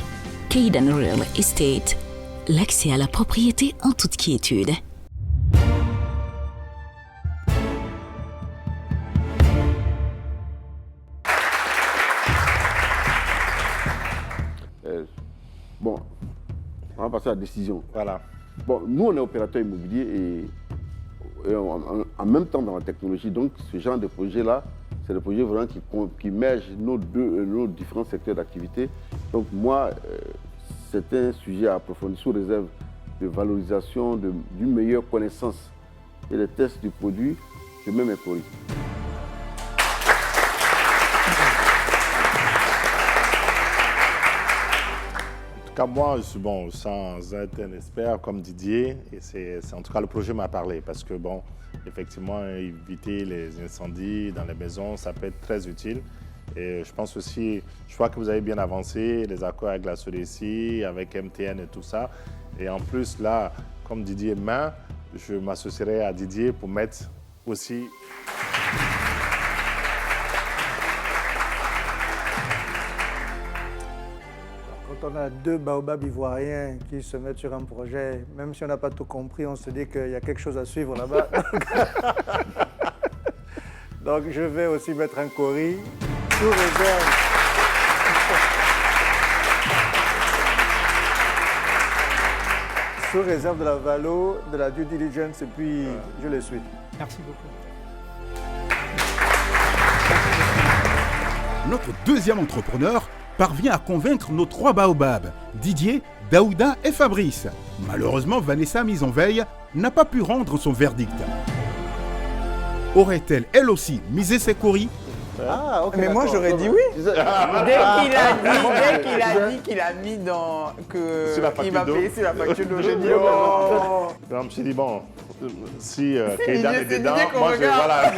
Kaidan Real Estate, l'accès à la propriété en toute quiétude. Bon, on va passer à la décision. Voilà. Bon, nous, on est opérateur immobilier et en même temps dans la technologie. Donc, ce genre de projet-là, c'est le projet vraiment qui merge nos différents secteurs d'activité. Donc, moi, c'est un sujet à approfondir sous réserve de valorisation, d'une meilleure connaissance et les tests du produit. Je mets mes coris. En tout cas, moi, je suis bon, sans être un expert comme Didier, et c'est en tout cas le projet m'a parlé parce que bon, effectivement, éviter les incendies dans les maisons, ça peut être très utile. Et je pense aussi, je crois que vous avez bien avancé, les accords avec la SODECI, avec MTN et tout ça. Et en plus, là, comme Didier main, je m'associerai à Didier pour mettre aussi... Quand on a deux baobabs ivoiriens qui se mettent sur un projet, même si on n'a pas tout compris, on se dit qu'il y a quelque chose à suivre là-bas. Donc je vais aussi mettre un cori sous réserve. Sous réserve de la valo, de la due diligence, et puis je les suis. Merci beaucoup. Notre deuxième entrepreneur parvient à convaincre nos 3 baobabs, Didier, Daouda et Fabrice. Malheureusement, Vanessa, mise en veille, n'a pas pu rendre son verdict. Aurait-elle, elle aussi, misé ses coris? Ah, ok. Mais moi, j'aurais dit oui. Dès qu'il a dit qu'il a mis dans... qu'il va payer sur la facture d'eau, j'ai dit oh. Je me suis dit, bon, si Keidan est dedans, moi, voilà.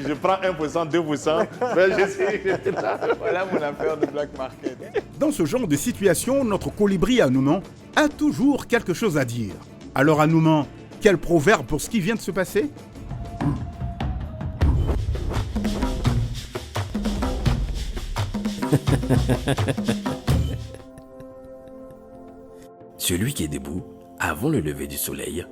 Je prends 1%, 2%, mais je sais. Voilà mon affaire de black market. Dans ce genre de situation, notre colibri Anouman a toujours quelque chose à dire. Alors Anouman, quel proverbe pour ce qui vient de se passer? Celui qui est debout avant le lever du soleil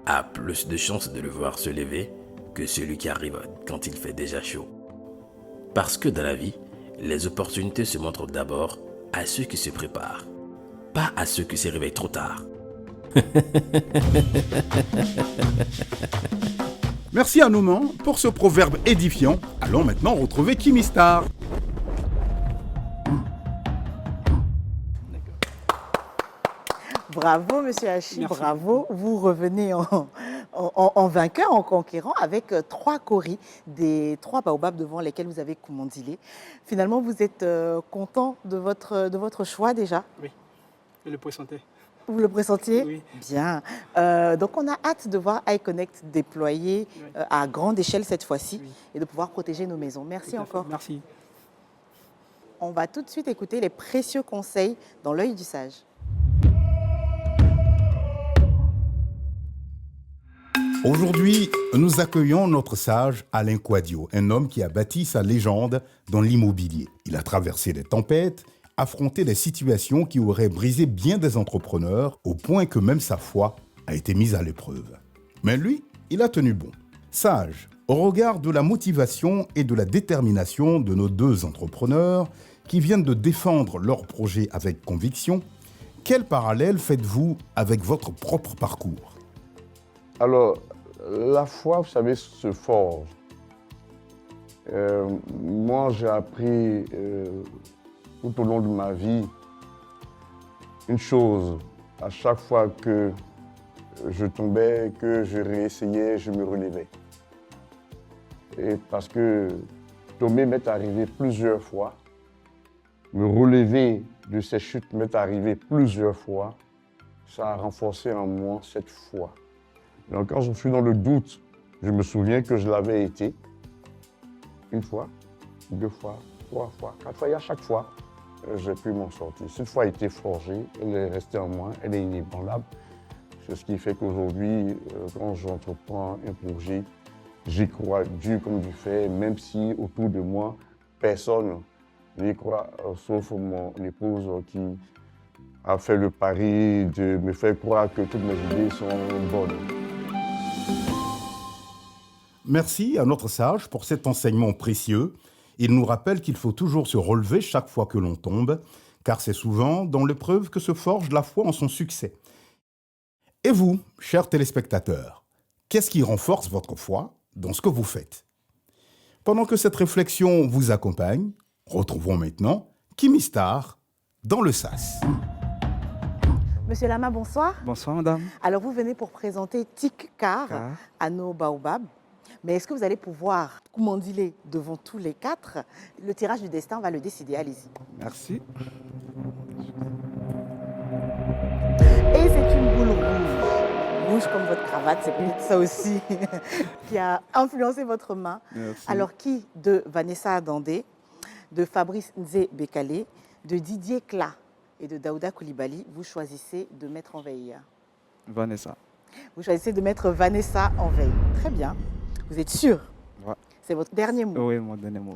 a plus de chances de le voir se lever que celui qui arrive quand il fait déjà chaud. Parce que dans la vie, les opportunités se montrent d'abord à ceux qui se préparent, pas à ceux qui se réveillent trop tard. Merci Anouman pour ce proverbe édifiant. Allons maintenant retrouver Kimi Star. Bravo, Monsieur Hachi, bravo. Vous revenez en vainqueur, en conquérant, avec 3 coris des 3 baobabs devant lesquels vous avez commandilé. Finalement, vous êtes content de votre choix déjà? Oui, je le pressentais. Vous le pressentiez? Oui. Bien. Donc, on a hâte de voir iConnect déployé à grande échelle cette fois-ci et de pouvoir protéger nos maisons. Merci encore. Merci. On va tout de suite écouter les précieux conseils dans l'œil du sage. Aujourd'hui, nous accueillons notre sage Alain Quadio, un homme qui a bâti sa légende dans l'immobilier. Il a traversé des tempêtes, affronté des situations qui auraient brisé bien des entrepreneurs, au point que même sa foi a été mise à l'épreuve. Mais lui, il a tenu bon. Sage, au regard de la motivation et de la détermination de nos 2 entrepreneurs qui viennent de défendre leur projet avec conviction, quel parallèle faites-vous avec votre propre parcours? Alors, la foi, vous savez, se forge. Moi, j'ai appris tout au long de ma vie une chose. À chaque fois que je tombais, que je réessayais, je me relevais. Et parce que tomber m'est arrivé plusieurs fois, me relever de ces chutes m'est arrivé plusieurs fois, ça a renforcé en moi cette foi. Donc quand je suis dans le doute, je me souviens que je l'avais été 1 fois, 2 fois, 3 fois, 4 fois, et à chaque fois, j'ai pu m'en sortir. Cette foi a été forgée, elle est restée en moi, elle est inébranlable. C'est ce qui fait qu'aujourd'hui, quand j'entreprends un projet, j'y crois dur comme du fer, même si autour de moi, personne j'y crois, sauf mon épouse qui a fait le pari de me faire croire que toutes mes idées sont bonnes. Merci à notre sage pour cet enseignement précieux. Il nous rappelle qu'il faut toujours se relever chaque fois que l'on tombe, car c'est souvent dans l'épreuve que se forge la foi en son succès. Et vous, chers téléspectateurs, qu'est-ce qui renforce votre foi dans ce que vous faites? Pendant que cette réflexion vous accompagne, retrouvons maintenant Kimi Star dans le SAS. Monsieur Lama, bonsoir. Bonsoir, madame. Alors, vous venez pour présenter TIC-CAR à nos baobabs. Mais est-ce que vous allez pouvoir commandiler devant tous les quatre? Le tirage du destin, on va le décider. Allez-y. Merci. Et c'est une boule rouge. Rouge comme votre cravate, c'est peut-être ça aussi qui a influencé votre main. Merci. Alors, qui de Vanessa Dandé, de Fabrice Nzé Bekale, de Didier Kla et de Daouda Koulibaly, vous choisissez de mettre en veille? Vanessa. Vous choisissez de mettre Vanessa en veille. Très bien. Vous êtes sûr? Ouais. C'est votre dernier mot? Oui, mon dernier mot.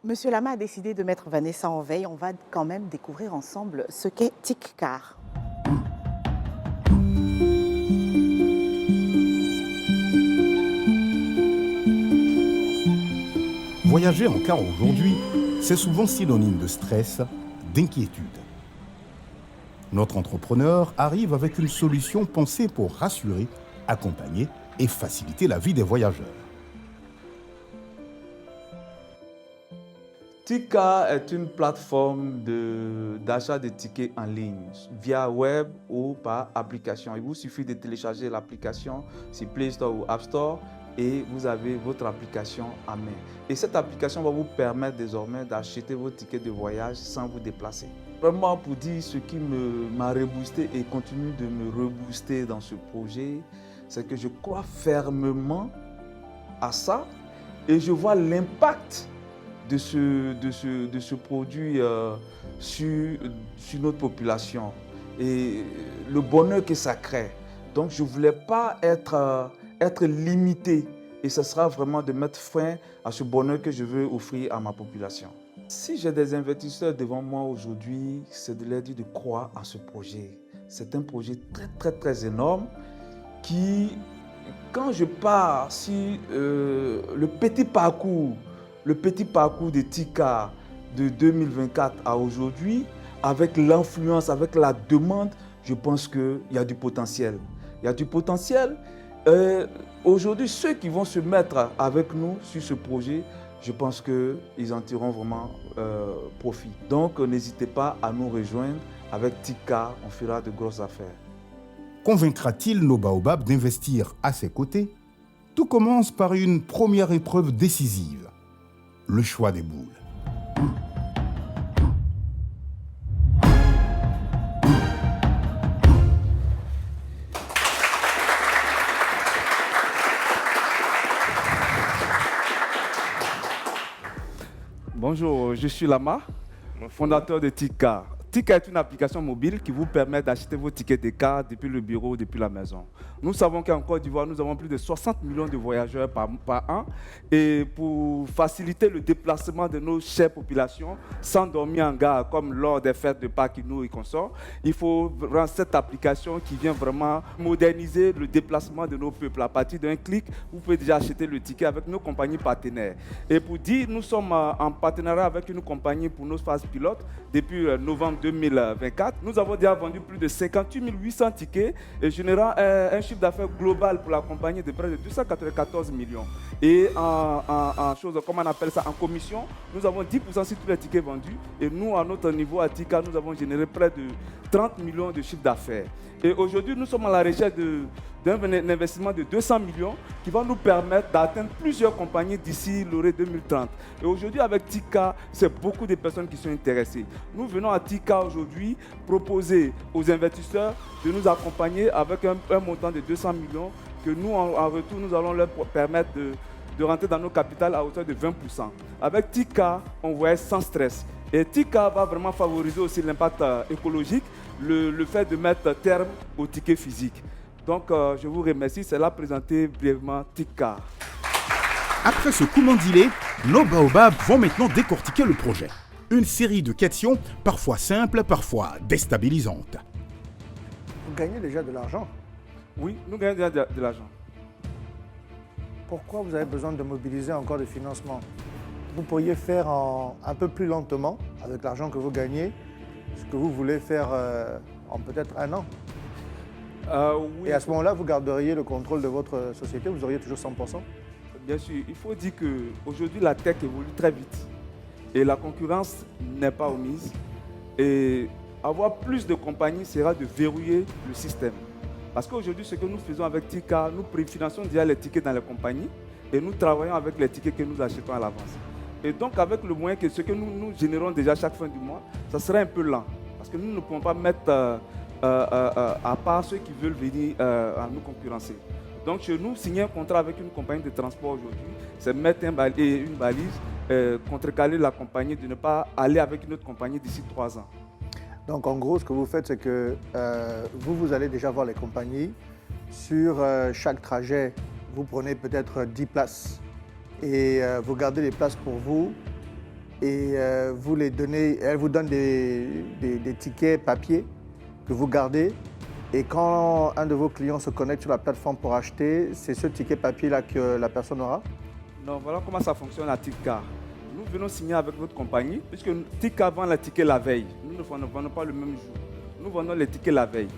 Monsieur Lama a décidé de mettre Vanessa en veille. On va quand même découvrir ensemble ce qu'est TIC-CAR. Voyager en car aujourd'hui, c'est souvent synonyme de stress, d'inquiétude. Notre entrepreneur arrive avec une solution pensée pour rassurer, accompagner et faciliter la vie des voyageurs. TIC-CAR est une plateforme d'achat de tickets en ligne via web ou par application. Il vous suffit de télécharger l'application sur Play Store ou App Store et vous avez votre application à main. Et cette application va vous permettre désormais d'acheter vos tickets de voyage sans vous déplacer. Vraiment pour dire ce qui m'a reboosté et continue de me rebooster dans ce projet, c'est que je crois fermement à ça et je vois l'impact de ce produit sur notre population et le bonheur que ça crée. Donc je ne voulais pas être limité et ce sera vraiment de mettre fin à ce bonheur que je veux offrir à ma population. Si j'ai des investisseurs devant moi aujourd'hui, c'est de leur dire de croire à ce projet. C'est un projet très énorme qui, quand je pars sur le petit parcours de TIC-CAR de 2024 à aujourd'hui, avec l'influence, avec la demande, je pense qu'il y a du potentiel. Il y a du potentiel. Aujourd'hui, ceux qui vont se mettre avec nous sur ce projet, je pense qu'ils en tireront vraiment profit. Donc, n'hésitez pas à nous rejoindre. Avec TIC-CAR, on fera de grosses affaires. Convaincra-t-il nos baobabs d'investir à ses côtés? Tout commence par une première épreuve décisive, le choix des boules. Bonjour, je suis Lama, fondateur de TIC-CAR. TIC-CAR est une application mobile qui vous permet d'acheter vos tickets de car depuis le bureau ou depuis la maison. Nous savons qu'en Côte d'Ivoire, nous avons plus de 60 millions de voyageurs par an. Et pour faciliter le déplacement de nos chères populations, sans dormir en gare, comme lors des fêtes de Pâques et consorts, il faut rendre cette application qui vient vraiment moderniser le déplacement de nos peuples. À partir d'un clic, vous pouvez déjà acheter le ticket avec nos compagnies partenaires. Et pour dire, nous sommes en partenariat avec une compagnie pour nos phases pilotes depuis novembre 2024. Nous avons déjà vendu plus de 58 800 tickets et générant un chiffre d'affaires global pour la compagnie de près de 294 millions. Et en chose, comment on appelle ça, en commission, nous avons 10% sur tous les tickets vendus. Et nous, à notre niveau, à TIC-CAR, nous avons généré près de 30 millions de chiffre d'affaires. Et aujourd'hui, nous sommes à la recherche d'un investissement de 200 millions qui va nous permettre d'atteindre plusieurs compagnies d'ici l'année 2030. Et aujourd'hui, avec TIC-CAR, c'est beaucoup de personnes qui sont intéressées. Nous venons à TIC-CAR aujourd'hui proposer aux investisseurs de nous accompagner avec un montant de 200 millions que nous, en retour, nous allons leur permettre de rentrer dans nos capitales à hauteur de 20%. Avec TIC-CAR, on voyage sans stress. Et TIC-CAR va vraiment favoriser aussi l'impact écologique, le fait de mettre terme au ticket physique. Donc, je vous remercie. C'est là présenté brièvement TIC-CAR. Après ce coup mandilé, nos baobabs vont maintenant décortiquer le projet. Une série de questions, parfois simples, parfois déstabilisantes. Vous gagnez déjà de l'argent? Oui, nous gagnons déjà de l'argent. Pourquoi vous avez besoin de mobiliser encore des financements? Vous pourriez faire un peu plus lentement, avec l'argent que vous gagnez, ce que vous voulez faire en peut-être 1 an. Oui. Et à ce moment-là, vous garderiez le contrôle de votre société, vous auriez toujours 100%? Bien sûr, il faut dire qu'aujourd'hui, la tech évolue très vite et la concurrence n'est pas omise. Et avoir plus de compagnies sera de verrouiller le système. Parce qu'aujourd'hui, ce que nous faisons avec Tika, nous préfinançons déjà les tickets dans les compagnies et nous travaillons avec les tickets que nous achetons à l'avance. Et donc, avec le moyen que ce que nous générons déjà chaque fin du mois, ça sera un peu lent. Parce que nous ne pouvons pas mettre à part ceux qui veulent venir à nous concurrencer. Donc, chez nous, signer un contrat avec une compagnie de transport aujourd'hui, c'est mettre une balise, contrecaler la compagnie de ne pas aller avec une autre compagnie d'ici 3 ans. Donc, en gros, ce que vous faites, c'est que vous allez déjà voir les compagnies. Sur chaque trajet, vous prenez peut-être 10 places et vous gardez les places pour vous et vous les donnez. Elles vous donnent des tickets papier que vous gardez. Et quand un de vos clients se connecte sur la plateforme pour acheter, c'est ce ticket papier-là que la personne aura? Non, voilà comment ça fonctionne à Tika. Nous venons signer avec votre compagnie, puisque Tika vend les tickets la veille. Nous ne vendons pas le même jour. Nous vendons les tickets la veille.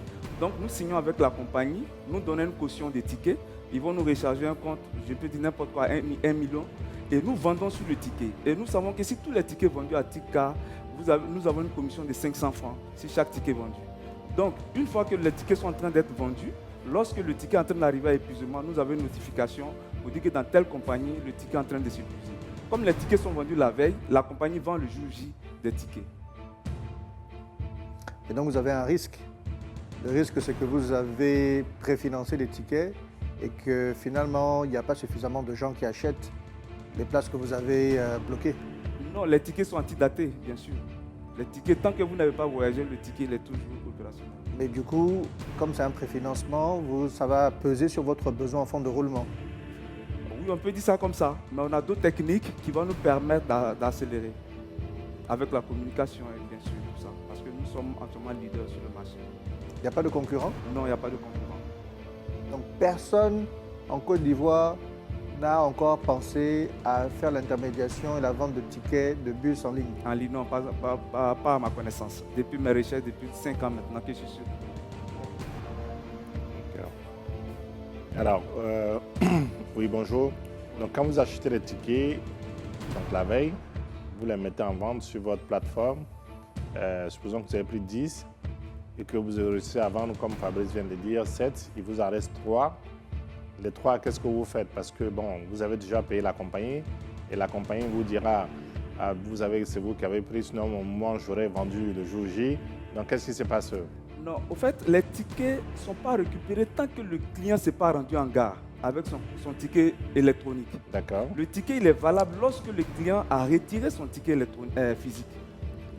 Donc nous signons avec la compagnie, nous donnons une caution des tickets. Ils vont nous recharger un compte, je peux dire n'importe quoi, 1 million. Et nous vendons sur le ticket. Et nous savons que si tous les tickets vendus à Tika, nous avons une commission de 500 francs sur chaque ticket vendu. Donc, une fois que les tickets sont en train d'être vendus, lorsque le ticket est en train d'arriver à épuisement, nous avons une notification pour dire que dans telle compagnie, le ticket est en train de s'épuiser. Comme les tickets sont vendus la veille, la compagnie vend le jour J des tickets. Et donc, vous avez un risque. Le risque, c'est que vous avez préfinancé les tickets et que finalement, il n'y a pas suffisamment de gens qui achètent les places que vous avez bloquées. Non, les tickets sont antidatés, bien sûr. Les tickets, tant que vous n'avez pas voyagé, le ticket il est toujours opérationnel. Mais du coup, comme c'est un préfinancement, ça va peser sur votre besoin en fonds de roulement. Oui, on peut dire ça comme ça, mais on a d'autres techniques qui vont nous permettre d'accélérer avec la communication et bien sûr tout ça, parce que nous sommes entièrement leaders sur le marché. Il n'y a pas de concurrent? Non, il n'y a pas de concurrent. Donc personne en Côte d'Ivoire n'a encore pensé à faire l'intermédiation et la vente de tickets de bus en ligne? En ligne, non, pas à ma connaissance. Depuis mes recherches, depuis 5 ans maintenant que je suis sûr. Alors, oui, bonjour. Donc, quand vous achetez les tickets, donc la veille, vous les mettez en vente sur votre plateforme. Supposons que vous avez pris 10 et que vous avez réussi à vendre, comme Fabrice vient de dire, 7. Il vous en reste 3. Les 3, qu'est-ce que vous faites? Parce que, bon, vous avez déjà payé la compagnie et la compagnie vous dira, c'est vous qui avez pris, sinon, moi, j'aurais vendu le jour J. Donc, qu'est-ce qui se passe? Non, au fait, les tickets ne sont pas récupérés tant que le client ne s'est pas rendu en gare avec son ticket électronique. D'accord. Le ticket, il est valable lorsque le client a retiré son ticket physique.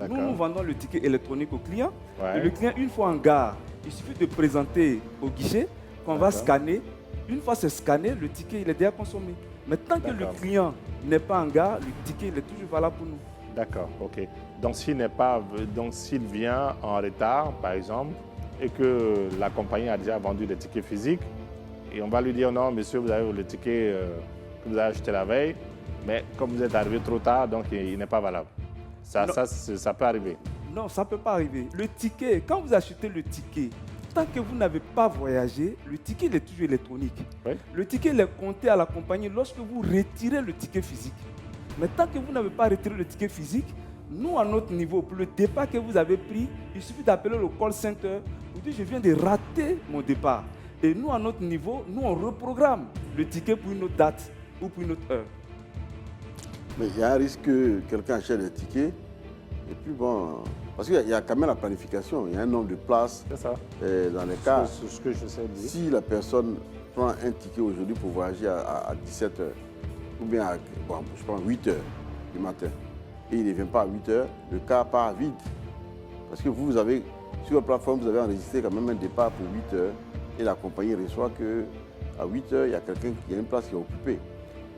Nous vendons le ticket électronique au client. Ouais. Et le client, une fois en gare, il suffit de présenter au guichet qu'on va scanner. Une fois c'est scanné, le ticket il est déjà consommé. Mais tant que le client n'est pas en gare, le ticket il est toujours valable pour nous. D'accord, ok. Donc s'il vient en retard, par exemple, et que la compagnie a déjà vendu des tickets physiques, et on va lui dire non, monsieur, vous avez le ticket que vous avez acheté la veille, mais comme vous êtes arrivé trop tard, donc il n'est pas valable. Ça peut arriver. Non, ça ne peut pas arriver. Le ticket, quand vous achetez le ticket, tant que vous n'avez pas voyagé, le ticket il est toujours électronique. Oui. Le ticket il est compté à la compagnie lorsque vous retirez le ticket physique. Mais tant que vous n'avez pas retiré le ticket physique, nous à notre niveau, pour le départ que vous avez pris, il suffit d'appeler le call center pour dire je viens de rater mon départ. Et nous à notre niveau, nous on reprogramme le ticket pour une autre date ou pour une autre heure. Mais il y a un risque que quelqu'un achète des tickets et puis bon... Parce qu'il y a quand même la planification, il y a un nombre de places dans les cas. C'est ce que je sais dire. Si la personne prend un ticket aujourd'hui pour voyager à 17h, ou bien je prends 8h du matin, et il ne vient pas à 8h, le car part vide. Parce que vous avez, sur la plateforme, vous avez enregistré quand même un départ pour 8h, et la compagnie reçoit qu'à 8h, il y a quelqu'un qui a une place qui est occupée.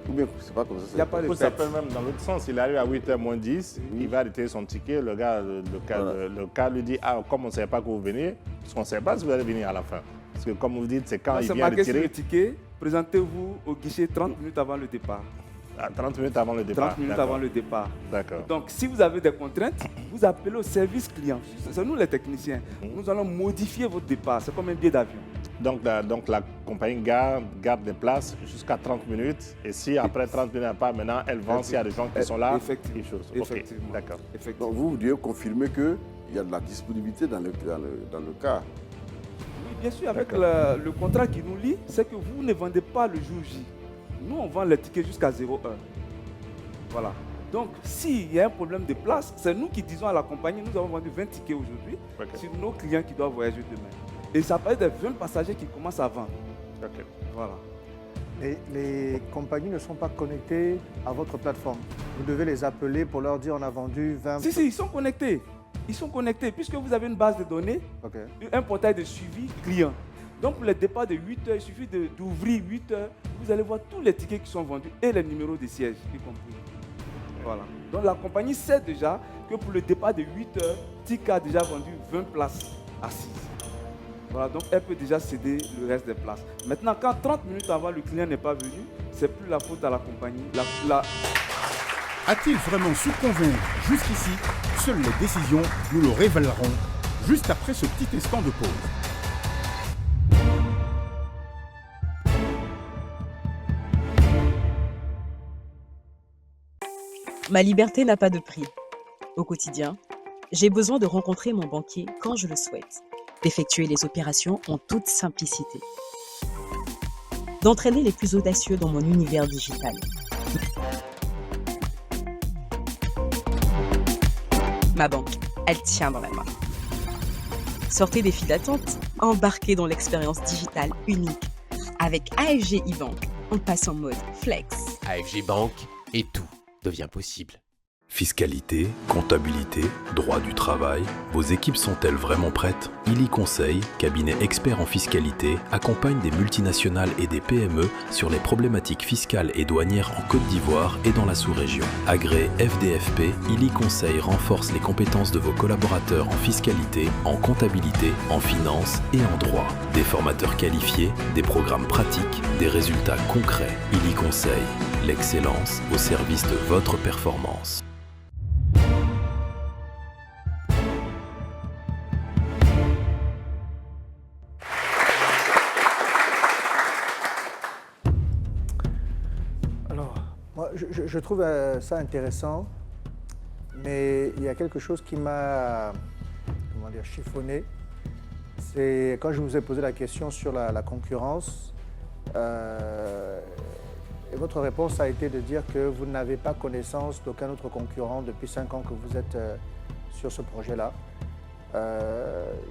Ou bien, c'est pas comme ça. Il n'y a pas de Ça perte. peut même dans l'autre sens. Il arrive à 8h moins 10, il va retirer son ticket. Le gars, le cas lui dit, ah, comme on ne savait pas que vous venez, parce qu'on ne sait pas si vous allez venir à la fin. Parce que comme vous dites, c'est quand il C'est vient marqué sur le retirer. ticket, présentez-vous au guichet 30 minutes avant le départ. 30 minutes avant le départ. 30 minutes D'accord. avant le départ. D'accord. Donc, si vous avez des contraintes, vous appelez au service client. C'est nous les techniciens. Nous allons modifier votre départ. C'est comme un billet d'avion. Donc la compagnie garde des places jusqu'à 30 minutes. Et si après 30 minutes, elle part maintenant, elle vend s'il y a des gens qui sont là. Effectivement. Ok, Effectivement. d'accord. Donc vous devez confirmer qu'il y a de la disponibilité dans le car. Oui, bien sûr, avec le contrat qui nous lie, c'est que vous ne vendez pas le jour J. Nous, on vend les tickets jusqu'à 0 heure. Voilà. Donc, s'il y a un problème de place, c'est nous qui disons à la compagnie, nous avons vendu 20 tickets aujourd'hui. C'est nos clients qui doivent voyager demain. Et ça peut être des 20 passagers qui commencent à vendre. Voilà. Les compagnies ne sont pas connectées à votre plateforme. Vous devez les appeler pour leur dire on a vendu 20... Si, ils sont connectés. Ils sont connectés puisque vous avez une base de données, un portail de suivi client. Donc, pour le départ de 8 heures, il suffit d'ouvrir 8 heures. Vous allez voir tous les tickets qui sont vendus et les numéros de sièges, y compris. Voilà. Donc, la compagnie sait déjà que pour le départ de 8 heures, Tika a déjà vendu 20 places assises. Voilà, donc elle peut déjà céder le reste des places. Maintenant, quand 30 minutes avant le client n'est pas venu, c'est plus la faute à la compagnie. A-t-il vraiment su convaincre jusqu'ici? Seules les décisions nous le révéleront juste après ce petit instant de pause. Ma liberté n'a pas de prix. Au quotidien, j'ai besoin de rencontrer mon banquier quand je le souhaite, d'effectuer les opérations en toute simplicité, d'entraîner les plus audacieux dans mon univers digital. Ma banque, elle tient dans la main. Sortez des files d'attente, embarquez dans l'expérience digitale unique. Avec AFG e-Bank, on passe en mode flex. AFG Bank et tout devient possible. Fiscalité, comptabilité, droit du travail, vos équipes sont-elles vraiment prêtes? Illy Conseil, cabinet expert en fiscalité, accompagne des multinationales et des PME sur les problématiques fiscales et douanières en Côte d'Ivoire et dans la sous-région. Agréé FDFP, Illy Conseil renforce les compétences de vos collaborateurs en fiscalité, en comptabilité, en finance et en droit. Des formateurs qualifiés, des programmes pratiques, des résultats concrets. Illy Conseil, l'excellence au service de votre performance. Moi, je trouve ça intéressant, mais il y a quelque chose qui m'a chiffonné. C'est quand je vous ai posé la question sur la concurrence, et votre réponse a été de dire que vous n'avez pas connaissance d'aucun autre concurrent depuis 5 ans que vous êtes sur ce projet-là.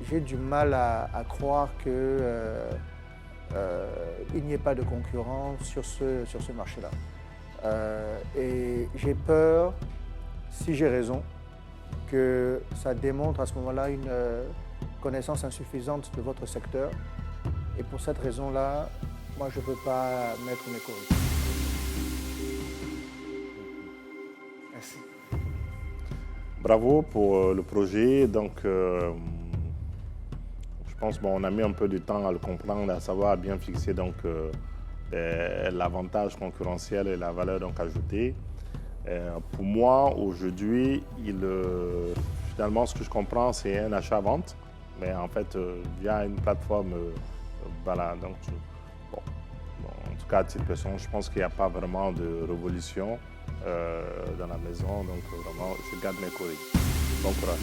J'ai du mal à croire qu'il n'y ait pas de concurrent sur ce marché-là. Et j'ai peur, si j'ai raison, que ça démontre à ce moment-là une connaissance insuffisante de votre secteur. Et pour cette raison-là, moi, je ne peux pas mettre mes corrections. Merci. Bravo pour le projet. Donc, je pense qu'on a mis un peu de temps à le comprendre, à savoir bien fixer donc, l'avantage concurrentiel et la valeur donc, ajoutée. Pour moi, aujourd'hui, finalement, ce que je comprends, c'est un achat-vente, mais en fait, via une plateforme, voilà, donc, en tout cas, à titre personnel, je pense qu'il n'y a pas vraiment de révolution dans la maison, donc vraiment, je garde mes courriers. Bon courage.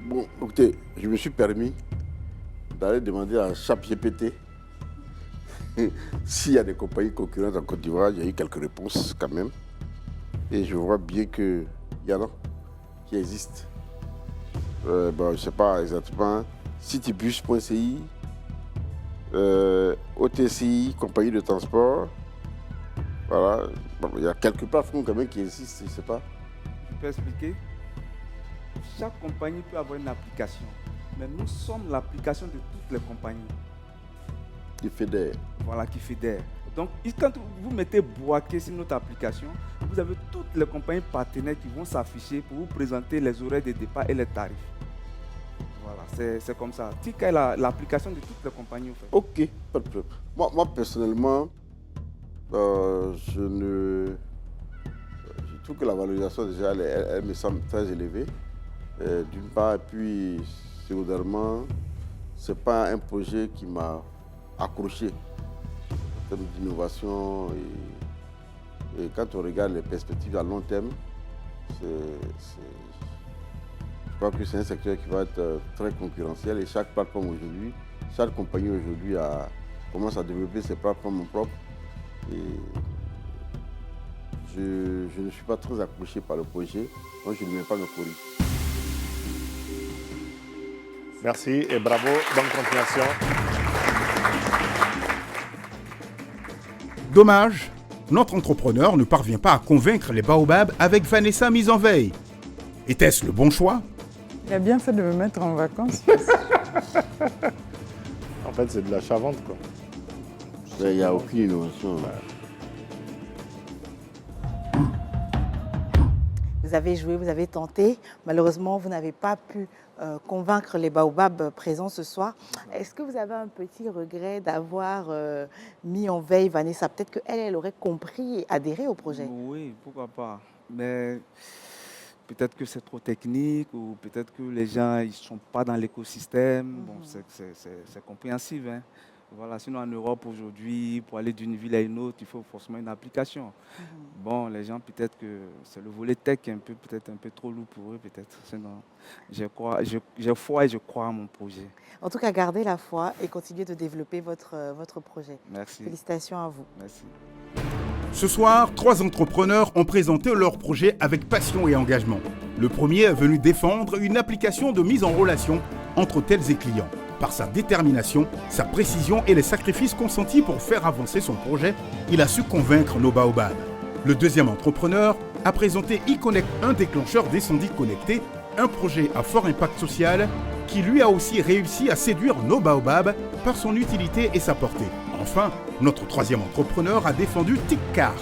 Bon, écoutez, je me suis permis d'aller demander à ChatGPT s'il y a des compagnies concurrentes en Côte d'Ivoire. Il y a eu quelques réponses quand même. Et je vois bien qu'il y en a qui existent. Je ne sais pas exactement. Citybus.ci, OTCI, compagnie de transport. Voilà. Bon, il y a quelques plateformes quand même qui existent, je ne sais pas. Je peux expliquer. Chaque compagnie peut avoir une application. Mais nous sommes l'application de toutes les compagnies. Qui fédère. Voilà, qui fédère. Donc, quand vous mettez Bouaké sur notre application, vous avez toutes les compagnies partenaires qui vont s'afficher pour vous présenter les horaires de départ et les tarifs. Voilà, c'est comme ça. Tika est l'application de toutes les compagnies. En fait. Ok, pas de problème. Moi personnellement, je trouve que la valorisation déjà, elle me semble très élevée. D'une part, et puis secondairement, ce n'est pas un projet qui m'a accroché en termes d'innovation. Et quand on regarde les perspectives à long terme, je crois que c'est un secteur qui va être très concurrentiel et chaque plateforme aujourd'hui, chaque compagnie aujourd'hui commence à développer ses plateformes propres. Et je ne suis pas très accroché par le projet, donc je ne mets pas le courrier. Merci et bravo, bonne continuation. Dommage, notre entrepreneur ne parvient pas à convaincre les baobabs avec Vanessa mise en veille. Était-ce le bon choix? Il a bien fait de me mettre en vacances. En fait, c'est de l'achat-vente, quoi. Il n'y a aucune innovation. Vous avez joué, vous avez tenté. Malheureusement, vous n'avez pas pu convaincre les baobabs présents ce soir. Est-ce que vous avez un petit regret d'avoir mis en veille Vanessa? Peut-être qu'elle aurait compris et adhéré au projet. Oui, pourquoi pas. Mais peut-être que c'est trop technique ou peut-être que les gens ne sont pas dans l'écosystème. Bon, c'est compréhensible. Hein. Voilà, sinon en Europe aujourd'hui, pour aller d'une ville à une autre, il faut forcément une application. Bon, les gens, peut-être que c'est le volet tech peut-être un peu trop lourd pour eux, peut-être. Sinon, j'ai foi et je crois à mon projet. En tout cas, gardez la foi et continuez de développer votre projet. Merci. Félicitations à vous. Merci. Ce soir, 3 entrepreneurs ont présenté leur projet avec passion et engagement. Le premier est venu défendre une application de mise en relation entre hôtels et clients. Par sa détermination, sa précision et les sacrifices consentis pour faire avancer son projet, il a su convaincre nos baobabs. Le deuxième entrepreneur a présenté eConnect, un déclencheur d'incendie connecté, un projet à fort impact social qui lui a aussi réussi à séduire nos baobabs par son utilité et sa portée. Enfin, notre troisième entrepreneur a défendu TicCar,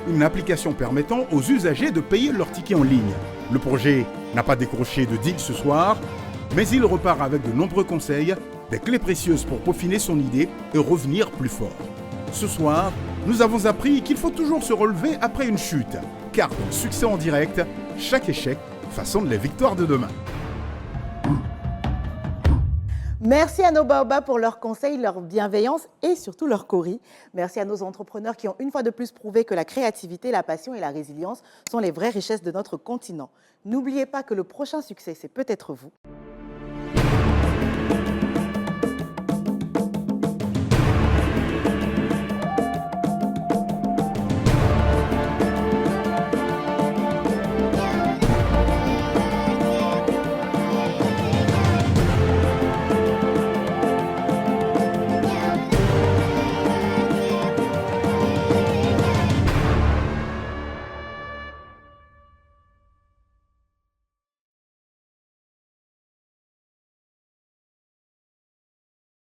une application permettant aux usagers de payer leurs tickets en ligne. Le projet n'a pas décroché de deal ce soir, mais il repart avec de nombreux conseils, des clés précieuses pour peaufiner son idée et revenir plus fort. Ce soir, nous avons appris qu'il faut toujours se relever après une chute, car dans le succès en direct, chaque échec façonne les victoires de demain. Merci à nos baobabs pour leurs conseils, leur bienveillance et surtout leur cori. Merci à nos entrepreneurs qui ont une fois de plus prouvé que la créativité, la passion et la résilience sont les vraies richesses de notre continent. N'oubliez pas que le prochain succès, c'est peut-être vous.